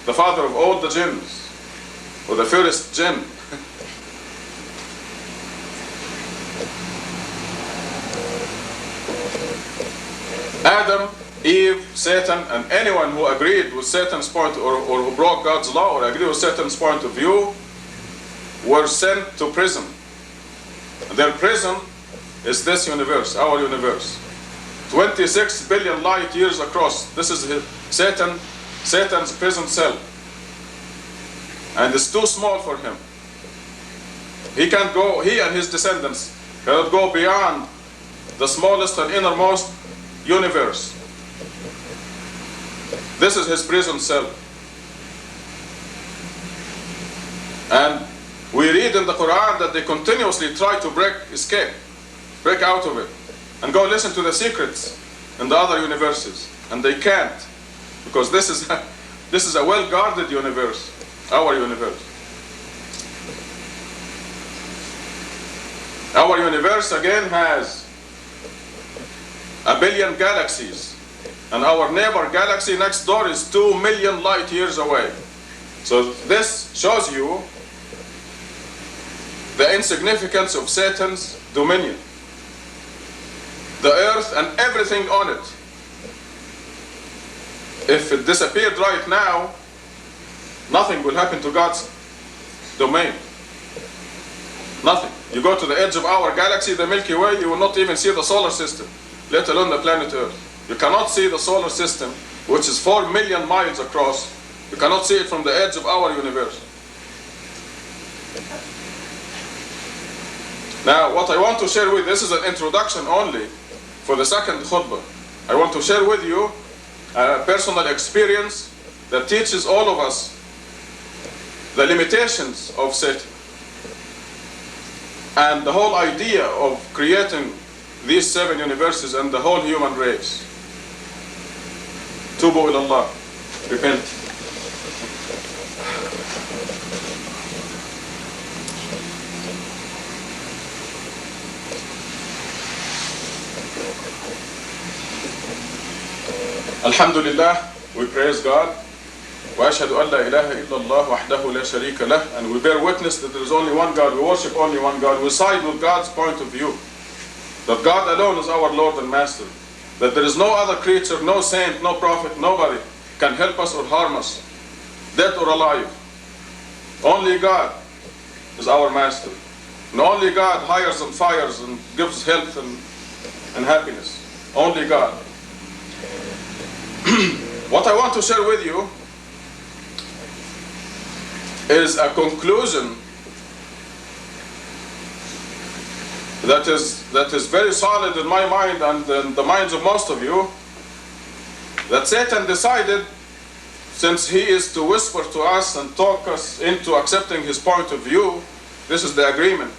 the father of all the jinns, or the first jinn. Adam, Eve, Satan, and anyone who agreed with Satan's point or who broke God's law or agreed with Satan's point of view were sent to prison. And their prison is this universe, our universe. 26 billion light years across. This is Satan's prison cell. And it's too small for him. He can't go, he and his descendants cannot go beyond the smallest and innermost universe. This is his prison cell. And we read in the Quran that they continuously try to break out of it, and go listen to the secrets in the other universes. And they can't, because this is a well-guarded universe, our universe. Our universe again has 1 billion galaxies, and our neighbor galaxy next door is 2 million light years away. So this shows you the insignificance of Satan's dominion. The earth and everything on it. If it disappeared right now, nothing will happen to God's domain. Nothing. You go to the edge of our galaxy, the Milky Way, you will not even see the solar system, let alone the planet Earth. You cannot see the solar system, which is 4 million miles across. You cannot see it from the edge of our universe. Now, what I want to share with, this is an introduction only for the second khutbah. I want to share with you a personal experience that teaches all of us the limitations of Satan and the whole idea of creating these 7 universes and the whole human race. Tubu ilallah. Repent. Alhamdulillah, we praise God. وأشهد أن لا إله إلا الله وحده لا شريك له, and we bear witness that there is only one God, we worship only one God, we side with God's point of view, that God alone is our Lord and Master, that there is no other creature, no saint, no prophet, nobody can help us or harm us, dead or alive. Only God is our Master, and only God hires and fires and gives health and happiness. Only God. What I want to share with you is a conclusion that is very solid in my mind and in the minds of most of you, that Satan decided, since he is to whisper to us and talk us into accepting his point of view, this is the agreement,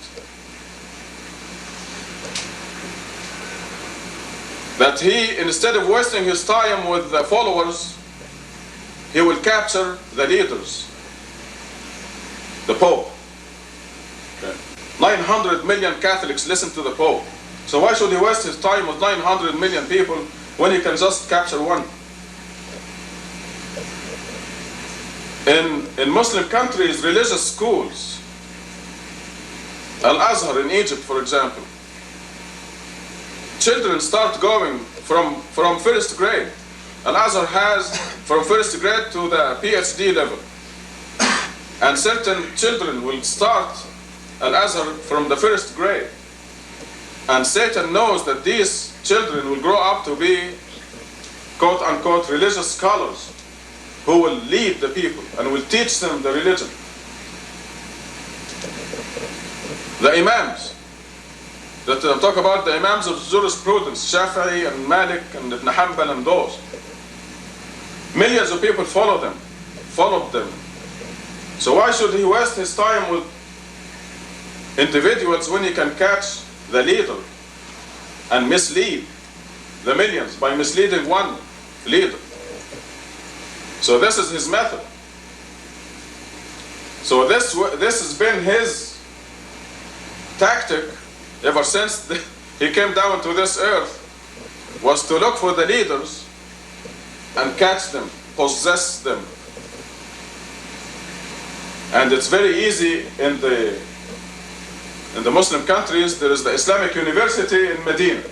that he, instead of wasting his time with the followers, he will capture the leaders, the Pope. Okay. 900 million Catholics listen to the Pope. So why should he waste his time with 900 million people when he can just capture one? In Muslim countries, religious schools, Al-Azhar in Egypt, for example, children start going from first grade. Al-Azhar has from first grade to the PhD level. And certain children will start Al-Azhar from the first grade. And Satan knows that these children will grow up to be quote-unquote religious scholars who will lead the people and will teach them the religion. The Imams, that talk about the Imams of jurisprudence, Shafi'i and Malik and Ibn Hanbal and those. Millions of people followed them. So why should he waste his time with individuals when he can catch the leader and mislead the millions by misleading one leader? So this is his method. So this has been his tactic ever since he came down to this earth, was to look for the leaders and catch them, possess them. And it's very easy in the Muslim countries. There is the Islamic University in Medina,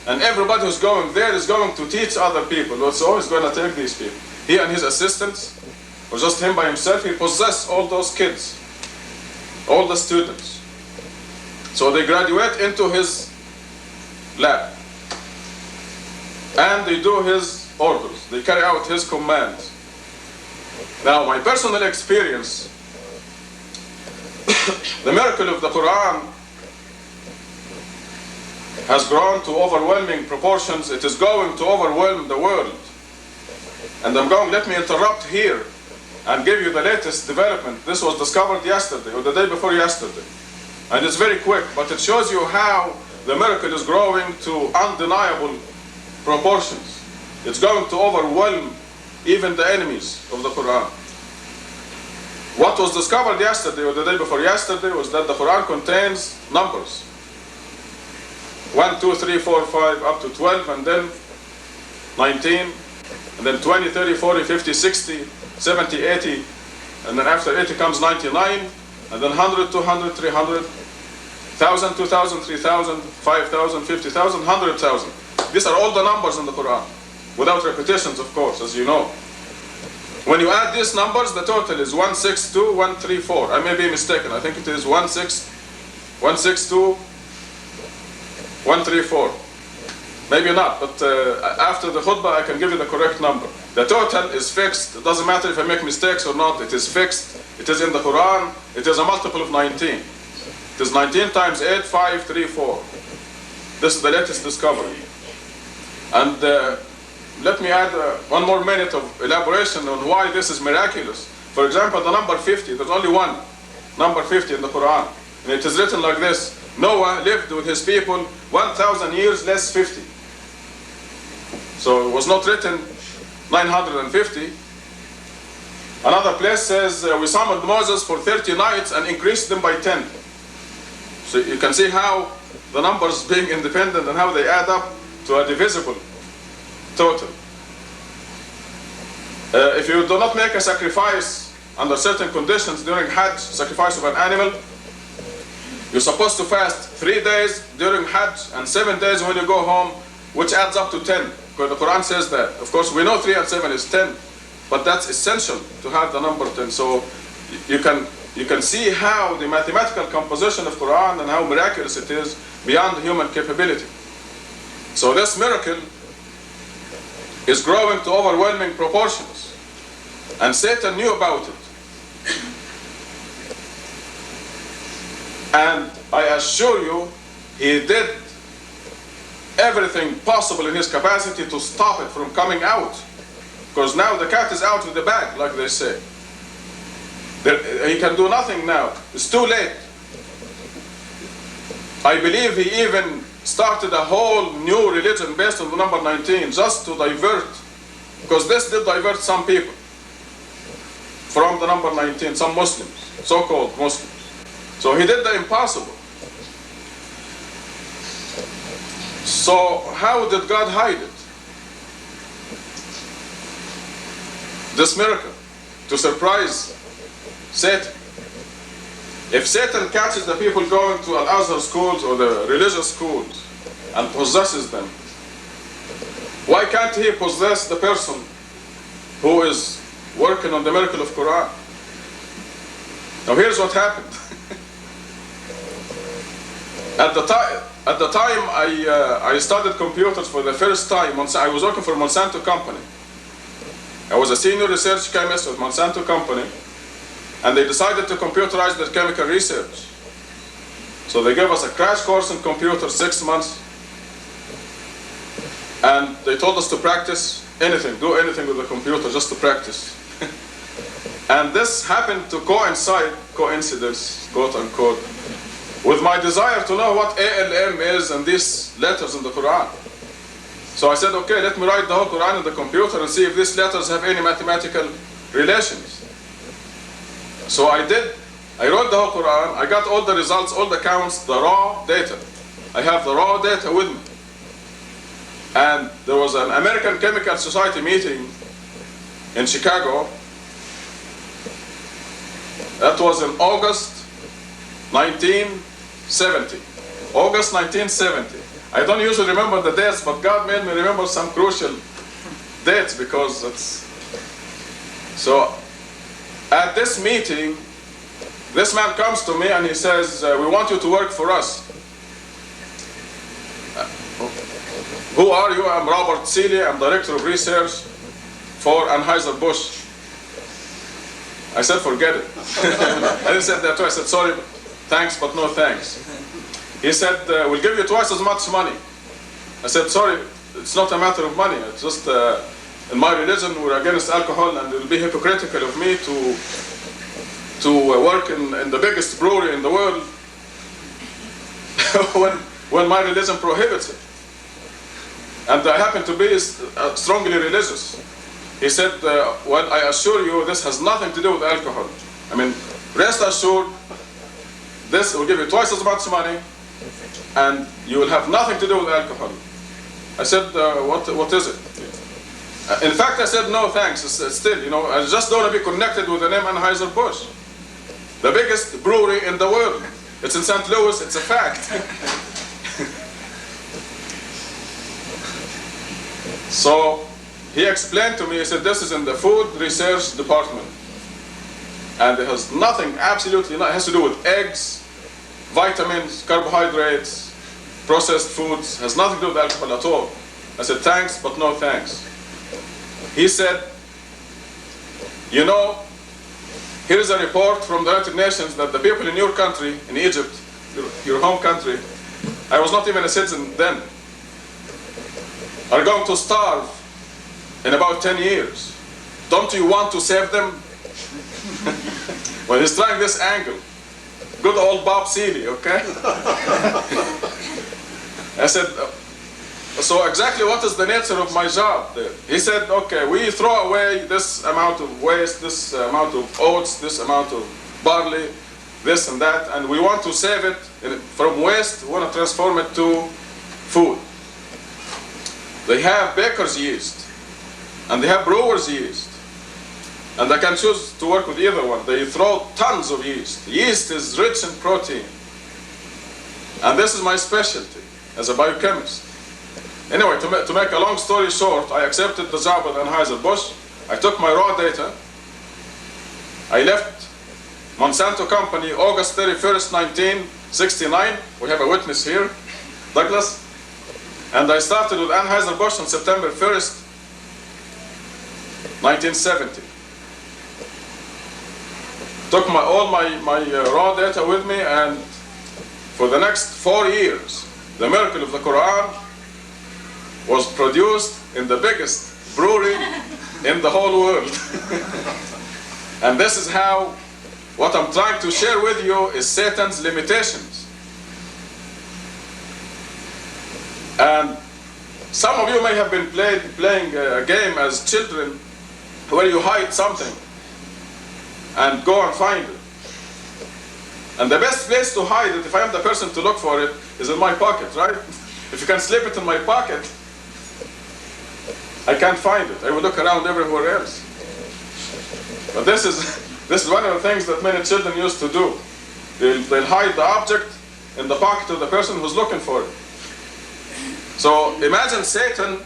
and everybody who's going there is going to teach other people. It's always going to take these people. He and his assistants, or just him by himself, he possesses all those kids, all the students. So they graduate into his lab, and they do his orders. They carry out his commands. Now, my personal experience, the miracle of the Quran has grown to overwhelming proportions. It is going to overwhelm the world. And let me interrupt here and give you the latest development. This was discovered yesterday or the day before yesterday. And it's very quick, but it shows you how the miracle is growing to undeniable proportions. It's going to overwhelm even the enemies of the Quran. What was discovered yesterday or the day before yesterday was that the Quran contains numbers. 1, 2, 3, 4, 5, up to 12, and then 19, and then 20, 30, 40, 50, 60, 70, 80, and then after 80 comes 99, and then 100, 200, 300, 1,000, 2,000, 3,000, 5,000, 50,000, 100,000. These are all the numbers in the Quran, without repetitions, of course, as you know. When you add these numbers, the total is 162, 134. I may be mistaken. I think it is 162, 134. Maybe not, but after the khutbah I can give you the correct number. The total is fixed. It doesn't matter if I make mistakes or not. It is fixed. It is in the Quran. It is a multiple of 19. It is 19 times 8, 5, 3, 4. This is the latest discovery. And let me add one more minute of elaboration on why this is miraculous. For example, the number 50. There's only one number 50 in the Quran. And it is written like this: Noah lived with his people 1,000 years less 50. So it was not written 950. Another place says, we summoned Moses for 30 nights and increased them by 10. So you can see how the numbers being independent and how they add up to a divisible total. If you do not make a sacrifice under certain conditions during Hajj, sacrifice of an animal, you're supposed to fast 3 days during Hajj and 7 days when you go home, which adds up to 10. Because the Quran says that. Of course, we know 3 and 7 is 10, but that's essential to have the number 10. So you can see how the mathematical composition of Quran and how miraculous it is beyond human capability. So this miracle is growing to overwhelming proportions, and Satan knew about it. And I assure you, he did everything possible in his capacity to stop it from coming out. Because now the cat is out of the bag, like they say. He can do nothing now. It's too late. I believe he even started a whole new religion based on the number 19, just to divert, because this did divert some people from the number 19, some Muslims, so-called Muslims. So he did the impossible. So how did God hide it? This miracle, to surprise Satan. If Satan catches the people going to Al-Azhar schools or the religious schools and possesses them, why can't he possess the person who is working on the miracle of Quran? Now here's what happened. At the time I studied computers for the first time. I was working for Monsanto company. I was a senior research chemist with Monsanto company, and they decided to computerize their chemical research. So they gave us a crash course in computers, 6 months, and they told us to practice anything, do anything with the computer, just to practice. And this happened to coincidence, quote unquote, with my desire to know what ALM is and these letters in the Quran. So I said, okay, let me write the whole Quran in the computer and see if these letters have any mathematical relations. So I did. I wrote the whole Quran. I got all the results, all the counts, the raw data. I have the raw data with me. And there was an American Chemical Society meeting in Chicago. That was in August 1970. August 1970. I don't usually remember the dates, but God made me remember some crucial dates because it's... So, at this meeting, this man comes to me and he says, we want you to work for us. Who are you? I'm Robert Seeley. I'm Director of Research for Anheuser-Busch. I said, forget it. I didn't say that too. I said, sorry, thanks, but no thanks. He said, we'll give you twice as much money. I said, sorry, it's not a matter of money. It's just, in my religion, we're against alcohol, and it will be hypocritical of me to work in the biggest brewery in the world when my religion prohibits it. And I happen to be strongly religious. He said, well, I assure you, this has nothing to do with alcohol. I mean, rest assured, this will give you twice as much money, and you will have nothing to do with alcohol. I said, what is it? In fact, I said, no thanks. Still, I just don't want to be connected with the name Anheuser-Busch. The biggest brewery in the world. It's in St. Louis, it's a fact. So, he explained to me, he said, this is in the food research department. And it has nothing, absolutely nothing, it has to do with eggs, vitamins, carbohydrates, processed foods, has nothing to do with alcohol at all. I said, thanks, but no thanks. He said, here's a report from the United Nations that the people in your country, in Egypt, your home country, I was not even a citizen then, are going to starve in about 10 years. Don't you want to save them? Well, he's trying this angle. Good old Bob Seeley, okay? I said, so exactly what is the nature of my job there? He said, okay, we throw away this amount of waste, this amount of oats, this amount of barley, this and that, and we want to save it from waste, we want to transform it to food. They have baker's yeast, and they have brewer's yeast, and I can choose to work with either one. They throw tons of yeast. Yeast is rich in protein, and this is my specialty as a biochemist. Anyway, to make a long story short, I accepted the job at Anheuser-Busch. I took my raw data. I left Monsanto company August 31st, 1969. We have a witness here, Douglas. And I started with Anheuser-Busch on September 1st, 1970. Took all my raw data with me, and for the next 4 years, the miracle of the Quran was produced in the biggest brewery in the whole world. And this is how, what I'm trying to share with you is Satan's limitations. And some of you may have been playing a game as children where you hide something and go and find it. And the best place to hide it, if I am the person to look for it, is in my pocket, right? If you can slip it in my pocket, I can't find it. I will look around everywhere else. But this is one of the things that many children used to do. They'll hide the object in the pocket of the person who's looking for it. So imagine Satan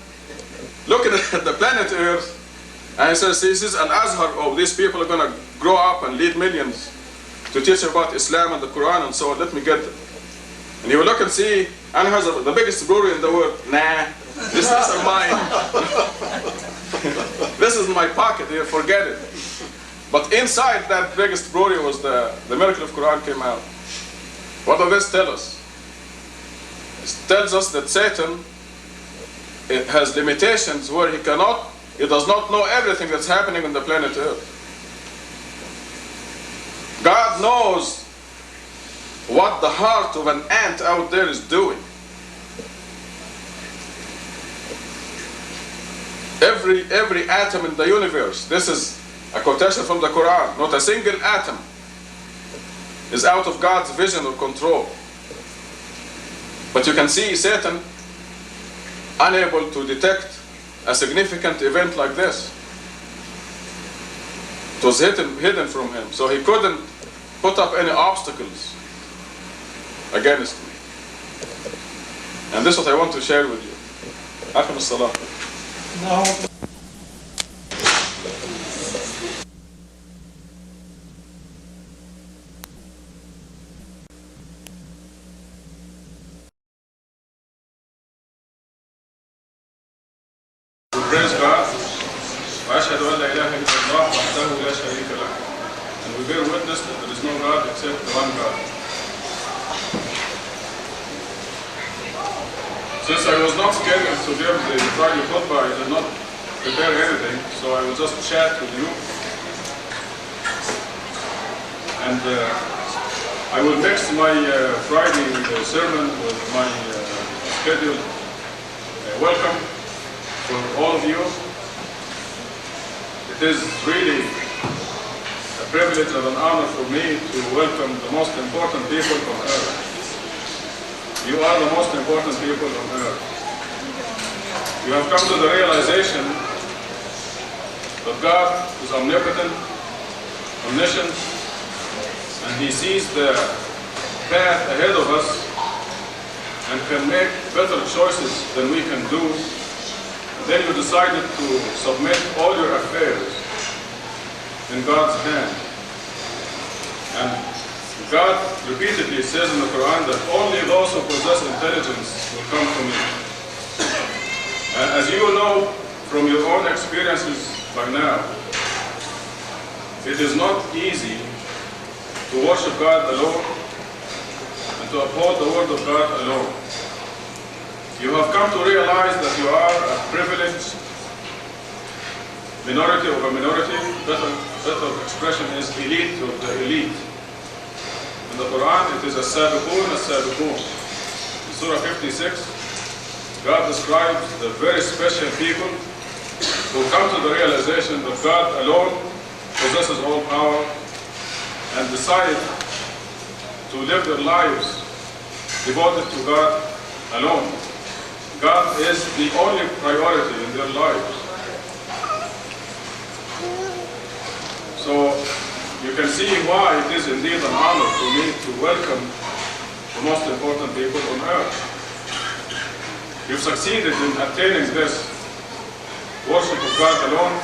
looking at the planet Earth, and he says, this is an Azhar, oh, these people are going to grow up and lead millions to teach about Islam and the Quran and so on, let me get them. And he will look and see, and has the biggest brewery in the world. Nah, this is mine. This is my pocket here, forget it. But inside that biggest brewery was the miracle of Quran came out. What does this tell us? It tells us that Satan has limitations where he does not know everything that's happening on the planet Earth. God knows what the heart of an ant out there is doing. Every atom in the universe, this is a quotation from the Quran, not a single atom is out of God's vision or control. But you can see Satan unable to detect a significant event like this. It was hidden from him, so he couldn't put up any obstacles against me. And this is what I want to share with you. Akim as-salam. No. Praise God. وأشهد أن لا إله إلا الله وحده لا شريك له. And we bear witness that there is no God except the one God. Since I was not scheduled to give the Friday khutbah, I did not prepare anything, so I will just chat with you. And I will mix my Friday sermon with my scheduled welcome for all of you. It is really a privilege and an honor for me to welcome the most important people on earth. You are the most important people on earth. You have come to the realization that God is omnipotent, omniscient, and He sees the path ahead of us and can make better choices than we can do. Then you decided to submit all your affairs in God's hand. And God repeatedly says in the Quran that only those who possess intelligence will come to me. As you know from your own experiences by now, it is not easy to worship God alone and to uphold the word of God alone. You have come to realize that you are a privileged minority of a minority. Better expression is elite of the elite. In the Quran, it is as-sabiqun, as-sabiqun. In Surah 56, God describes the very special people who come to the realization that God alone possesses all power and decide to live their lives devoted to God alone. God is the only priority in their lives. So you can see why it is indeed an honor for me to welcome the most important people on earth. You've succeeded in attaining this worship of God alone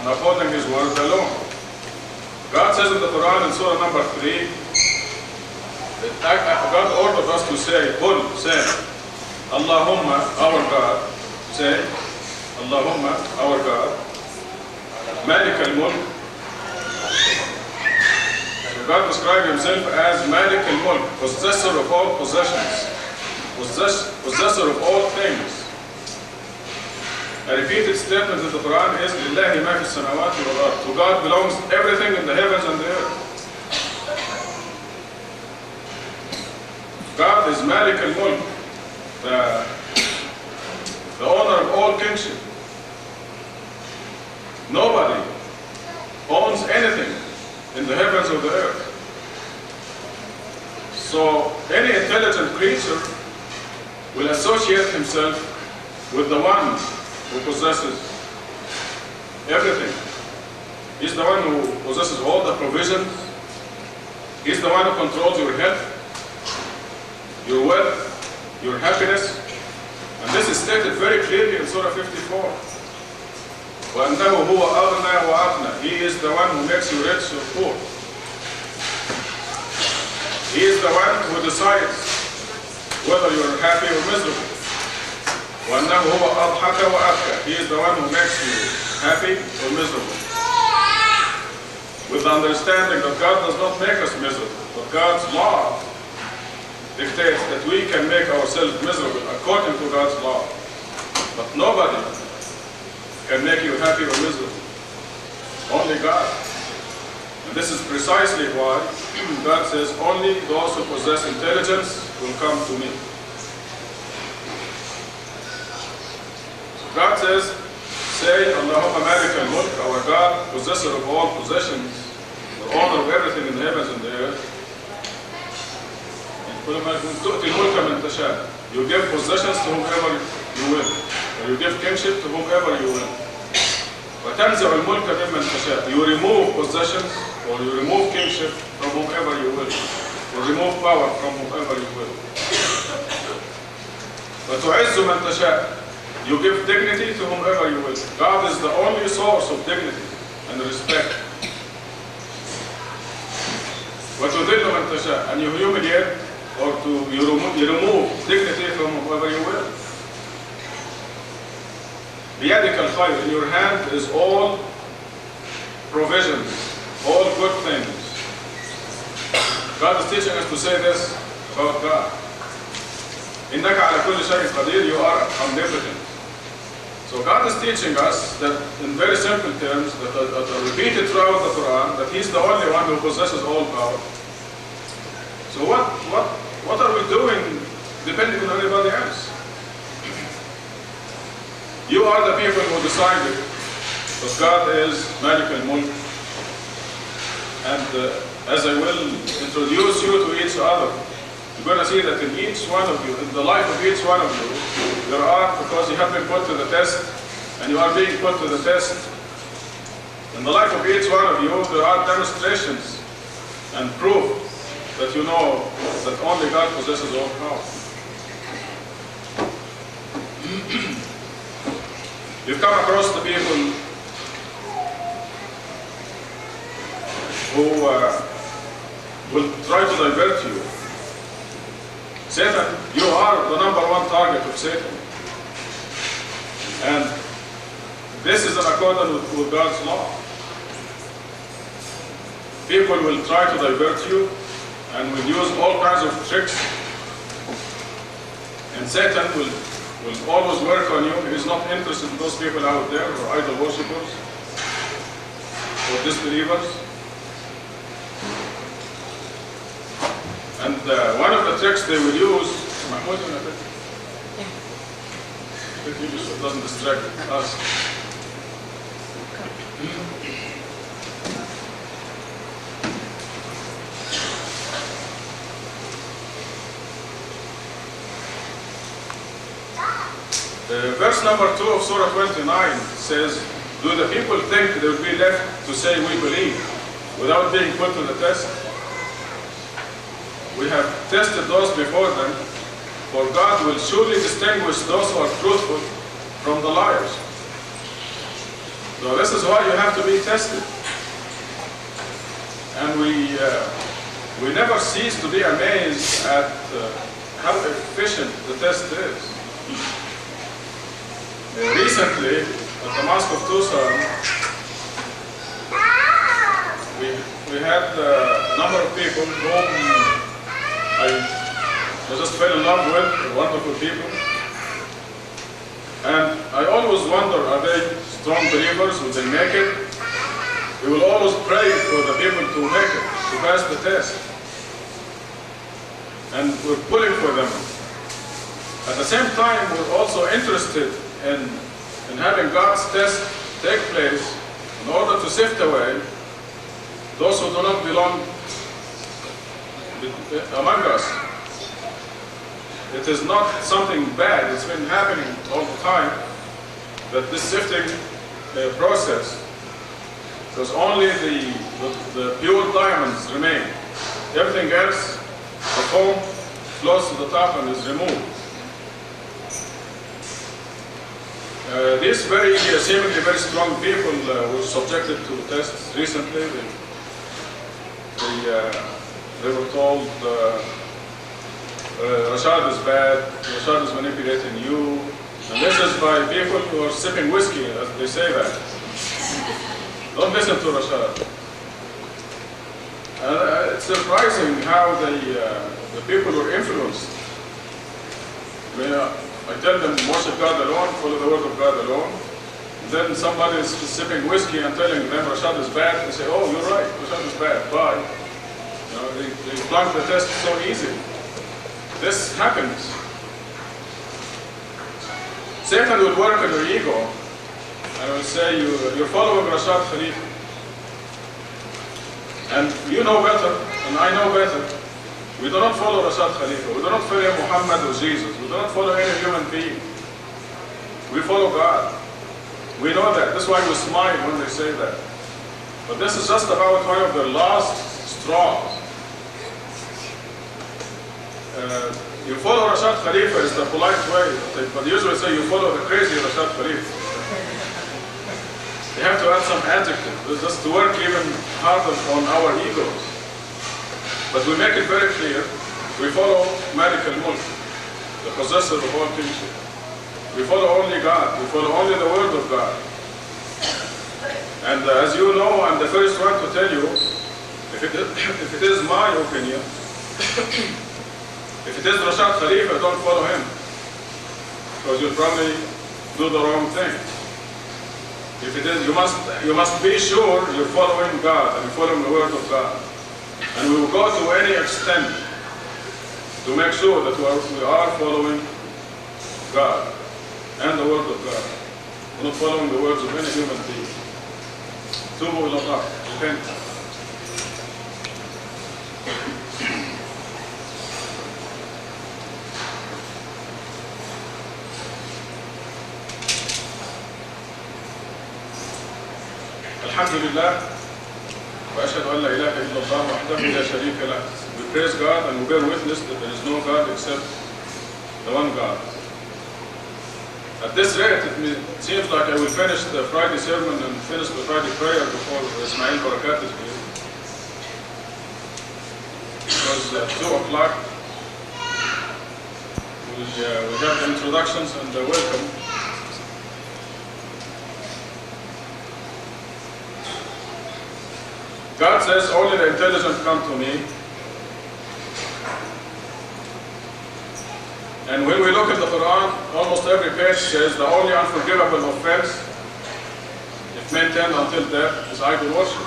and upholding His word alone. God says in the Quran in Surah number 3, God ordered us to say, Qul, say, Allahumma, our God, say, Allahumma, our God, Malik al-Mulk. So God described Himself as Malik al-Mulk, possessor of all possessions, possessor of all things. A repeated statement in the Quran is لله ما في السماوات والأرض. To God belongs everything in the heavens and the earth. God is Malik al-Mulk, the owner of all kingship. Nobody owns anything in the heavens or the earth. So any intelligent creature will associate himself with the one who possesses everything. He's the one who possesses all the provisions. He's the one who controls your health, your wealth, your happiness. And this is stated very clearly in Surah 54. وَأَنَّهُ هُوَ أَغْنَى وَأَغْنَى. He is the one who makes you rich or poor. He is the one who decides whether you are happy or miserable. وَأَنَّهُ هُوَ أَضْحَكَ وَأَبْكَى. He is the one who makes you happy or miserable. With the understanding that God does not make us miserable, but God's law dictates that we can make ourselves miserable according to God's law. But nobody can make you happy or miserable. Only God. And this is precisely why God says only those who possess intelligence will come to me. So God says, say, Allahumma Malik al-Mulk, our God, possessor of all possessions, the owner of everything in the heavens and the earth. You give possessions to whomever you will, or you give kingship to whomever you will. وَتَنْزِعُ الْمُلْكَ مِمَّنْ تَشَاءُ. You remove possessions or you remove kingship from whomever you will, or remove power from whomever you will. وَتُعِزُّ مَنْ تَشَاءُ. You give dignity to whomever you will. God is the only source of dignity and respect. وَتُذِلُّ مَنْ تَشَاءُ. And you humiliate or you remove dignity from whoever you will. بِيَدِكَ الْخَيْرُ. In your hand is all provisions, all good things. God is teaching us to say this about God. إِنَّكَ عَلَى كُلِّ شَيْءٍ قَدِيرٌ. You are omnipotent. So God is teaching us that in very simple terms, that repeated throughout the Quran, that He's the only one who possesses all power. So what are we doing depending on everybody else? You are the people who decided that God is Malik al-Mulk. And as I will introduce you to each other, you're going to see that in each one of you, in the life of each one of you, there are, because you have been put to the test, and you are being put to the test, in the life of each one of you, there are demonstrations and proof that you know that only God possesses all power. You've come across the people who will try to divert you. Satan, you are the number one target of Satan. And this is in accordance with God's law. People will try to divert you and will use all kinds of tricks. And Satan will always work on you. He is not interested in those people out there who are idol worshippers or disbelievers. And one of the tricks they will use, Mahmoud, it doesn't distract us. Verse number 2 of Surah 29 says, do the people think they will be left to say we believe without being put to the test? We have tested those before them, for God will surely distinguish those who are truthful from the liars. So this is why you have to be tested. And we never cease to be amazed at how efficient the test is. Recently, at the Mosque of Tucson, we had a number of people whom I just fell in love with wonderful people. And I always wonder, are they strong believers? Will they make it? We will always pray for the people to make it, to pass the test. And we're pulling for them. At the same time, we're also interested in having God's test take place in order to sift away those who do not belong among us. It is not something bad. It's been happening all the time, that this sifting process, because only the pure diamonds remain. Everything else, the foam flows to the top and is removed. These seemingly very strong people were subjected to tests recently. They were told, Rashad is bad, Rashad is manipulating you. And this is by people who are sipping whiskey, as they say that. Don't listen to Rashad. It's surprising how the people were influenced. I tell them, worship God alone, follow the word of God alone. And then somebody is sipping whiskey and telling them Rashad is bad. They say, oh, you're right, Rashad is bad, bye. They flunk the test so easy. This happens. Satan will work on your ego and will say, you're following Rashad Khalifa. And you know better, and I know better. We do not follow Rashad Khalifa. We do not follow Muhammad or Jesus. We do not follow any human being. We follow God. We know that. That's why we smile when they say that. But this is just about one of the last straws. You follow Rashad Khalifa is the polite way, but they usually say you follow the crazy Rashad Khalifa. You have to add some adjective, just to work even harder on our egos. But we make it very clear, we follow Malik al-Mulk, the possessor of all kingship. We follow only God, we follow only the word of God. And as you know, I'm the first one to tell you, if it is my opinion, if it is Rashad Khalifa, don't follow him. Because you'll probably do the wrong thing. If it is, you must be sure you're following God and you're following the word of God. And we will go to any extent to make sure that we are following God and the word of God. We're not following the words of any human being. Tubu ila Allah, repent. Alhamdulillah. وأشهد أن لا إله إلا الله وحده لا شريك له. We praise God and we bear witness that there is no God except the one God. At this rate, it seems like I will finish the Friday sermon and finish the Friday prayer before Ismail Barakat is here. Because at 2 o'clock we have the introductions and the welcome. God says, only the intelligent come to me. And when we look at the Quran, almost every page says the only unforgivable offense, if maintained until death, is idol worship.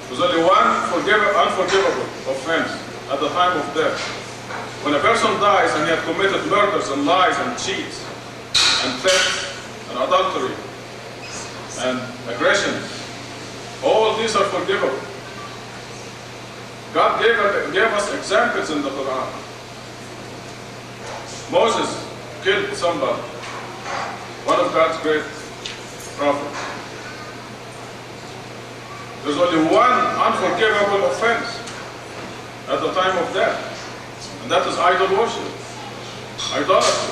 There's only one unforgivable offense at the time of death. When a person dies and he had committed murders and lies and cheats and theft and adultery and aggression, all these are forgivable. God gave us examples in the Quran. Moses killed somebody, one of God's great prophets. There's only one unforgivable offense at the time of death, and that is idol worship, idolatry.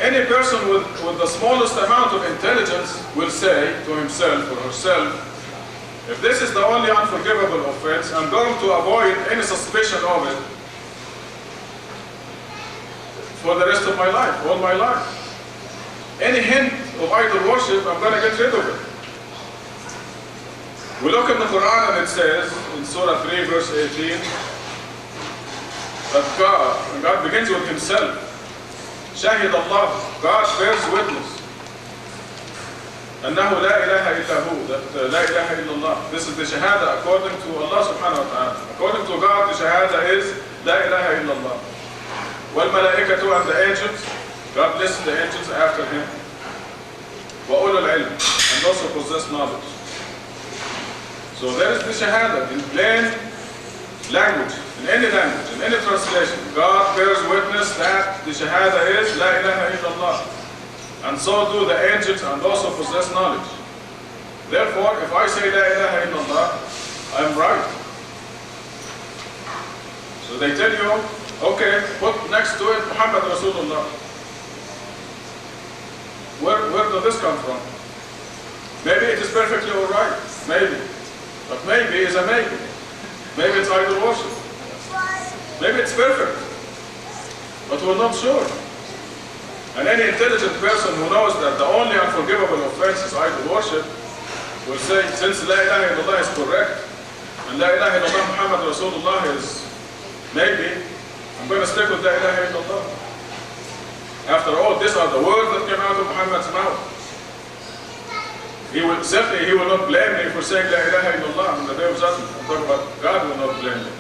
Any person with the smallest amount of intelligence will say to himself or herself, if this is the only unforgivable offense, I'm going to avoid any suspicion of it for the rest of my life, all my life. Any hint of idol worship, I'm going to get rid of it. We look in the Quran and it says, in Surah 3, verse 18, that God begins with himself. شهد الله, God bears witness. أنه لا إله إلا هو, that لا إله إلا الله. This is the shahada according to Allah subhanahu wa ta'ala. According to God, the shahada is لا إله إلا الله. والملائكة and the angels, God lists the angels after him. وأولو العلم, and also possess knowledge. So there is the shahada in plain language, in any language, in any translation. God bears witness that the shahada is لا إله إلا الله. And so do the angels and also possess knowledge. Therefore, if I say La ilaha illallah, I'm right. So they tell you, okay, put next to it Muhammad Rasulullah. Where does this come from? Maybe it is perfectly alright. Maybe. But maybe is a maybe. Maybe it's idol worship. Maybe it's perfect. But we're not sure. And any intelligent person who knows that the only unforgivable offense is idol worship will say, since La ilaha illallah is correct, and La ilaha illallah Muhammad Rasulullah is maybe, I'm going to stick with La ilaha illallah. After all, these are the words that came out of Muhammad's mouth. He will not blame me for saying La ilaha illallah on the day of judgment. I'm talking about God will not blame me.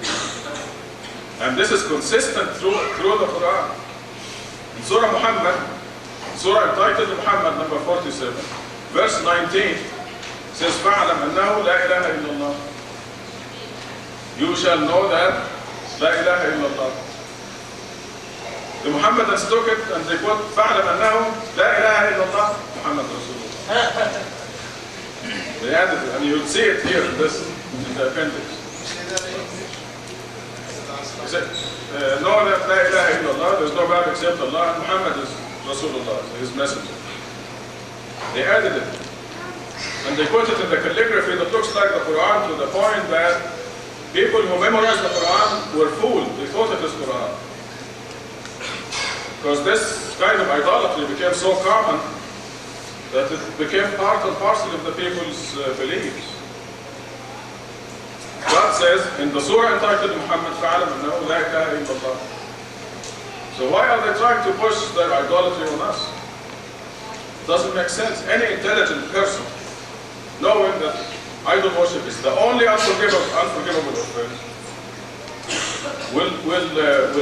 And this is consistent through the Quran. In Surah Muhammad, Surah entitled Muhammad, number 47, verse 19, says, فَعْلَمْ أَنَّهُ لَا إِلَهَ إِلَّا اللَّهِ. You shall know that La ilaha illallah. The Muhammadans took it and they put فَعْلَمْ أَنَّهُ لَا إِلَهَ إِلَّا اللَّه Muhammad Rasulullah. They added it, and you'll see it here in the appendix. He said, know that La ilaha illallah, there's no God except Allah, and Muhammad is Rasulullah, his messenger. They added it. And they put it in the calligraphy that looks like the Quran, to the point that people who memorized the Quran were fooled. They thought it is Quran. Because this kind of idolatry became so common that it became part and parcel of the people's beliefs. God says in the surah entitled Muhammad فَعَلَمْ أَنَّهُ لَا إِلَهَ إِلَّا اللَّهِ. So why are they trying to push their idolatry on us? It doesn't make sense. Any intelligent person, knowing that idol worship is the only unforgivable offense, will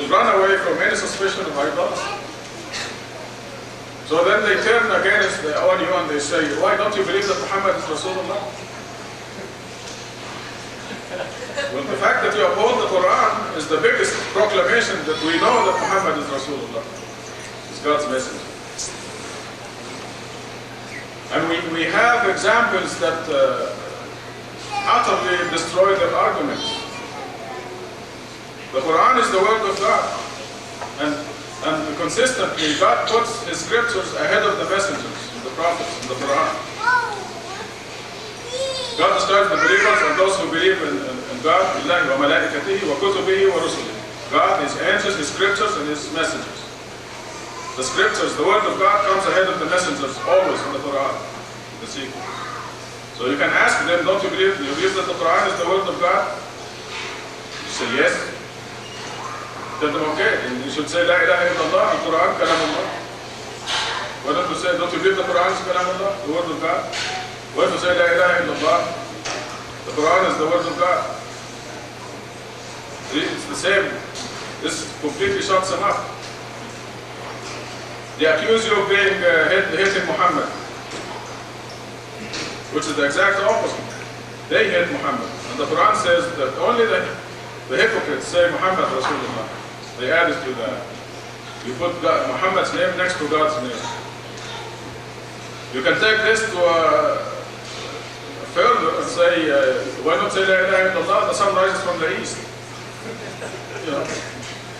run away from any suspicion of idolatry. So then they turn against on you and they say, why don't you believe that Muhammad is Rasulullah? Well, the fact that you uphold the Quran is the biggest proclamation that we know that Muhammad is Rasulullah. It's God's message. And we have examples that utterly destroy their arguments. The Quran is the word of God. And consistently, God puts His scriptures ahead of the messengers, the prophets, in the Quran. God describes the believers and those who believe in God, Allah wa malaikatihi wa kutubihi wa rusulihi. God, His angels, His scriptures, and His messengers. The scriptures, the word of God comes ahead of the messengers, always in the Quran, the sequel. So you can ask them, don't you believe that the Quran is the word of God? You say yes. Tell them, okay, and you should say La ilaha illallah, the Quran, kalam Allah. Why don't you say, don't you believe the Quran is kalam Allah, the word of God? Why don't you say La ilaha illallah, the Quran is the word of God? It's the same. This completely shuts them up. They accuse you of being hating Muhammad, which is the exact opposite. They hate Muhammad. And the Quran says that only the hypocrites say Muhammad Rasulullah. They added to that. You put Muhammad's name next to God's name. You can take this to further and say, why not say La ilaha illallah? The sun rises from the east. You know,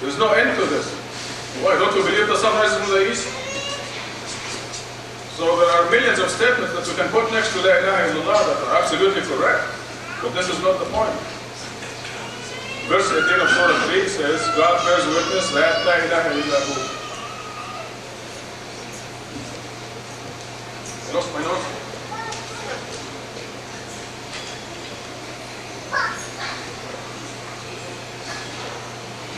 there's no end to this. Why don't you believe the sun rises from the east? So there are millions of statements that you can put next to La ilaha illallah that are absolutely correct. But this is not the point. Verse 18 of Surah 3 says, God bears witness that La ilaha illahu. I lost my notes.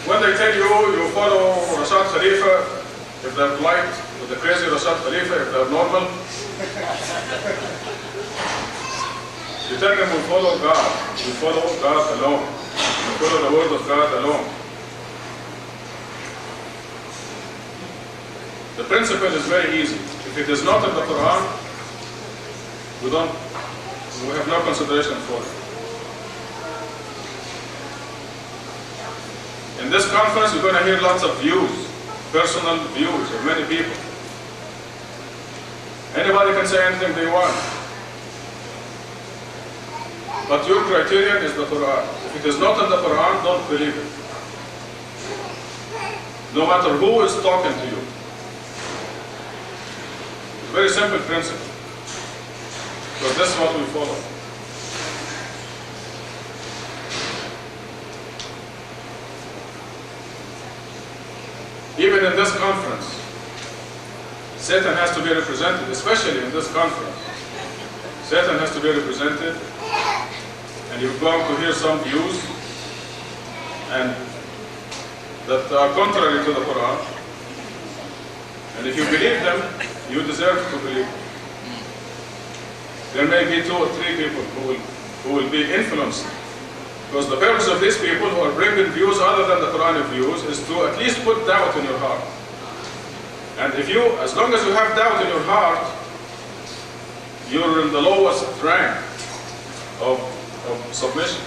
When they tell you, you follow Rashad Khalifa if they're polite, with the crazy Rashad Khalifa if they're normal. You tell them we follow God. We follow God alone. We follow the word of God alone. The principle is very easy. If it is not in the Quran, we have no consideration for it. In this conference, you're going to hear lots of views, personal views of many people. Anybody can say anything they want. But your criterion is the Quran. If it is not in the Quran, don't believe it. No matter who is talking to you. It's a very simple principle. So this is what we follow. Even in this conference, Satan has to be represented, especially in this conference. Satan has to be represented, and you're going to hear some views and that are contrary to the Quran. And if you believe them, you deserve to believe them. There may be 2 or 3 people who will be influenced. Because the purpose of these people who are bringing views other than the Quranic views is to at least put doubt in your heart. And if you, as long as you have doubt in your heart, you're in the lowest rank of submission.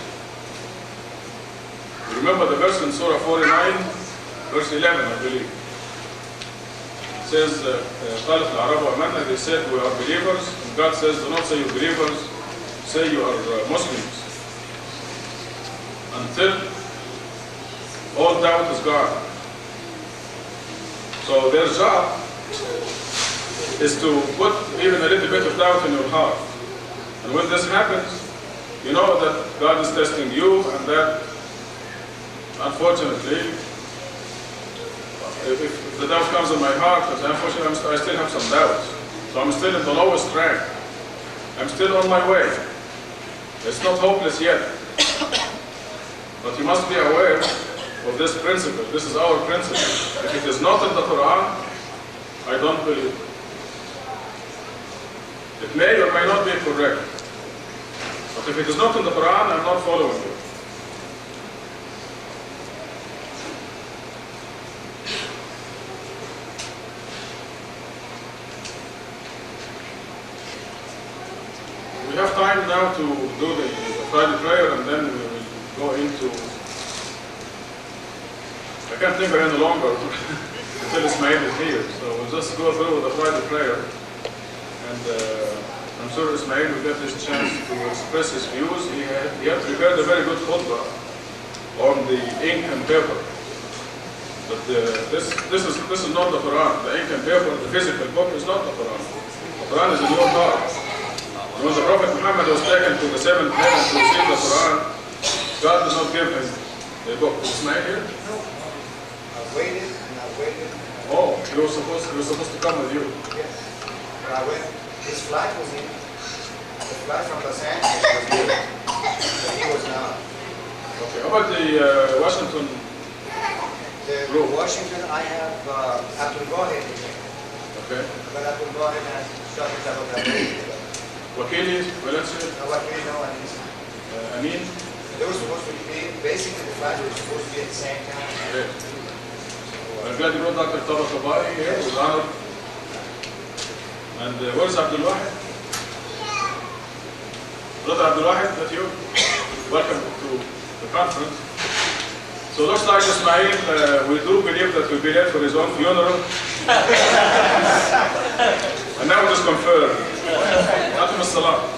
You remember the verse in Surah 49, verse 11, I believe. It says, قالت العرب آمنا, they said we are believers. And God says, do not say you believers, say you are Muslims. Until all doubt is gone. So their job is to put even a little bit of doubt in your heart. And when this happens, you know that God is testing you, and that, unfortunately, if the doubt comes in my heart, unfortunately I still have some doubts. So I'm still in the lowest rank. I'm still on my way. It's not hopeless yet. But you must be aware of this principle. This is our principle. If it is not in the Quran, I don't believe it. It may or may not be correct. But if it is not in the Quran, I'm not following it. We have time now to do the Friday prayer, and then we will go into, I can't think any longer until Ismail is here. So we'll just go through the Friday prayer, and I'm sure Ismail will get this chance to express his views. He had prepared a very good khutbah on the ink and paper. But this is not the Quran. The ink and paper, the physical book, is not the Quran. The Quran is in your heart. And when the Prophet Muhammad was taken to the 7th heaven to receive the Quran, God did not give him the book. Is Ismail here? No. I waited and I waited. Oh, he was supposed to come with you. Yes. When I went, his flight was in. The flight from Los Angeles was here. But he was not. Okay. How about the Washington? The Washington, I have Abdul Wahid here. Okay. But Abdul Wahid has shot it out of that way. Wakili, Valencia, Nobody know and Amin. they were supposed to be, basically the flights were supposed to be at the same time. Okay. I'm glad you brought Dr. Taba Tabai here. We're honored. And where's Abdul Wahid? Brother Abdul Wahid, that you? Welcome to the conference. So it looks like Ismail, we do believe that we'll be late for his own funeral. And now it is confirmed. Atum as-salam.